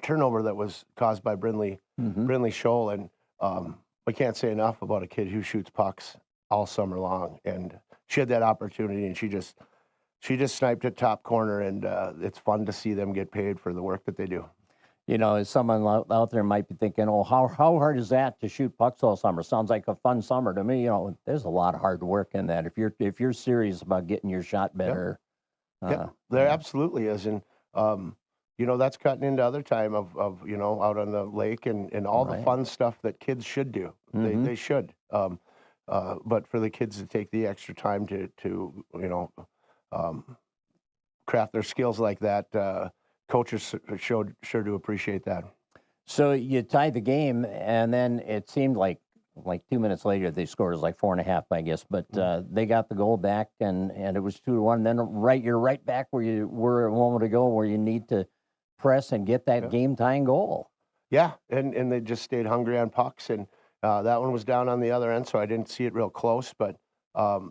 turnover that was caused by Brindley Scholl, and we can't say enough about a kid who shoots pucks all summer long. And she had that opportunity, and she just sniped it top corner. And it's fun to see them get paid for the work that they do. You know, as someone out there might be thinking, oh, how hard is that to shoot pucks all summer? Sounds like a fun summer to me. You know, there's a lot of hard work in that. If you're serious about getting your shot better, there absolutely is, and you know, that's cutting into other time of you know, out on the lake and all the fun stuff that kids should do. They should. But for the kids to take the extra time to you know, craft their skills like that, coaches sure do appreciate that. So you tied the game, and then it seemed like 2 minutes later they scored. It was like 4.5, I guess. But they got the goal back, and it was 2-1. Then you're right back where you were a moment ago, where you need to press and get that game tying goal. Yeah, and they just stayed hungry on pucks, and that one was down on the other end, so I didn't see it real close, but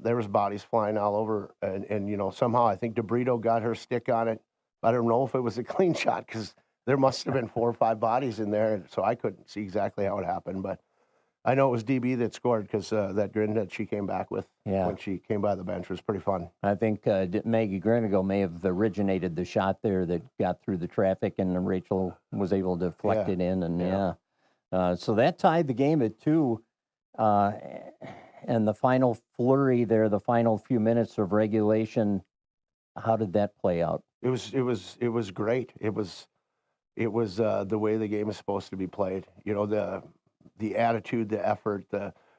there was bodies flying all over, and you know, somehow I think DeBrito got her stick on it. I don't know if it was a clean shot because there must have been 4 or 5 bodies in there, so I couldn't see exactly how it happened, but I know it was DB that scored because that grin that she came back with when she came by the bench was pretty fun. I think Maggie Grenigo may have originated the shot there that got through the traffic, and Rachel was able to deflect it in, and so that tied the game at 2. And the final flurry there, the final few minutes of regulation, how did that play out? It was great. It was the way the game is supposed to be played. You know, the attitude, the effort,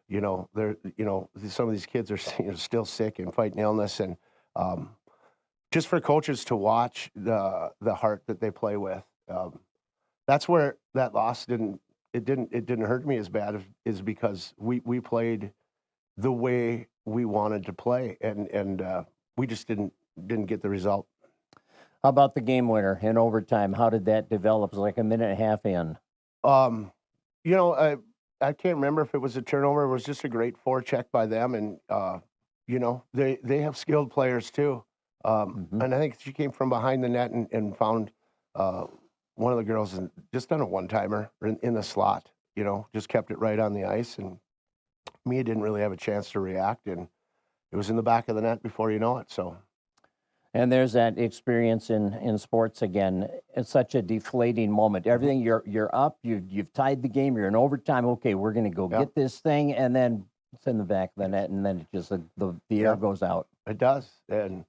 you know, some of these kids are still sick and fighting illness, and just for coaches to watch the heart that they play with, that's where that loss didn't hurt me as bad is because we played the way we wanted to play, and we just didn't get the result. How about the game winner in overtime? How did that develop? It was like a minute and a half in. You know, I can't remember if it was a turnover. It was just a great forecheck by them, and you know, they have skilled players too. And I think she came from behind the net and found one of the girls and just done a one-timer in the slot. You know, just kept it right on the ice, and Mia didn't really have a chance to react, and it was in the back of the net before you know it. So. And there's that experience in sports again. It's such a deflating moment. Everything you're up, you've tied the game, you're in overtime. Okay, we're going to go get this thing, and then it's in the back of the net, and then it just the air goes out. It does, and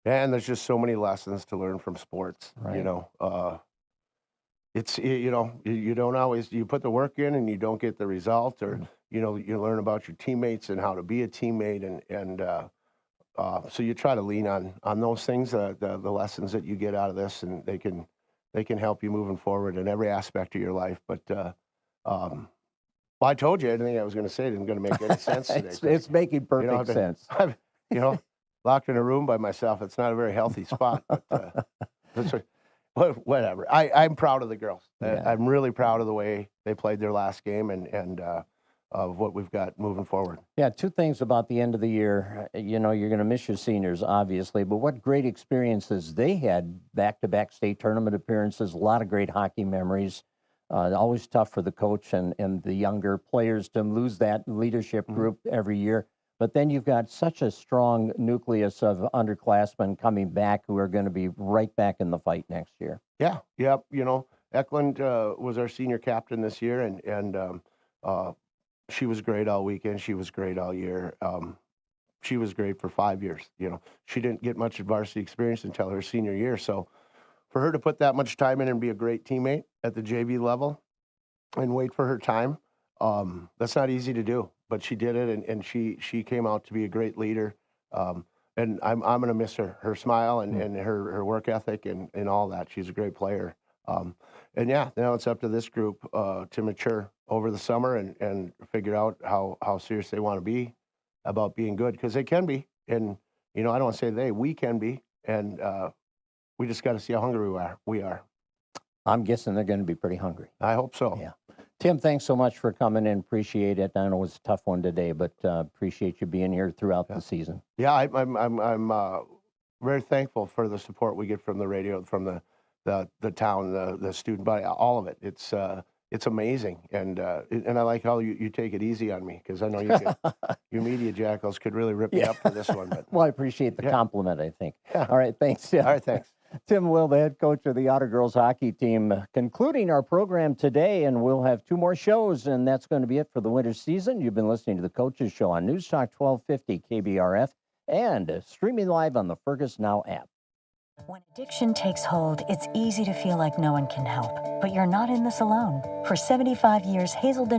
there's just so many lessons to learn from sports. You know, it's you know, you don't always put the work in and you don't get the result, or you know, you learn about your teammates and how to be a teammate, and so you try to lean on those things, the lessons that you get out of this, and they can help you moving forward in every aspect of your life. But well, I told you anything I was going to say isn't going to make any sense today. It's making perfect sense. You know, locked in a room by myself, it's not a very healthy spot. But whatever. I'm proud of the girls. I'm really proud of the way they played their last game, and of what we've got moving forward. Yeah, 2 things about the end of the year. You know, you're going to miss your seniors, obviously, but what great experiences they had, back-to-back state tournament appearances, a lot of great hockey memories. Always tough for the coach and the younger players to lose that leadership group every year. But then you've got such a strong nucleus of underclassmen coming back who are going to be right back in the fight next year. Yeah, yep. You know, Eklund was our senior captain this year, and she was great all weekend. She was great all year. She was great for 5 years. You know, she didn't get much varsity experience until her senior year. So for her to put that much time in and be a great teammate at the JV level and wait for her time, that's not easy to do. But she did it, and she came out to be a great leader. And I'm going to miss her smile and her work ethic and all that. She's a great player. And yeah, now it's up to this group to mature over the summer and figure out how serious they want to be about being good, because they can be. And, you know, I don't want to say we can be. And we just got to see how hungry we are. I'm guessing they're going to be pretty hungry. I hope so. Yeah. Tim, thanks so much for coming in. Appreciate it. I know it was a tough one today, but appreciate you being here throughout the season. Yeah, I'm very thankful for the support we get from the radio, from the town, the student body, all of it. It's amazing, and I like how you take it easy on me, because I know you media jackals could really rip me up for this one. But well, I appreciate the compliment, I think. Yeah. All right, thanks. All right, thanks. Tim Will, the head coach of the Otter Girls hockey team, concluding our program today, and we'll have 2 more shows, and that's going to be it for the winter season. You've been listening to the Coaches Show on News Talk 1250 KBRF and streaming live on the Fergus Now app. When addiction takes hold, it's easy to feel like no one can help. But you're not in this alone. For 75 years, Hazelden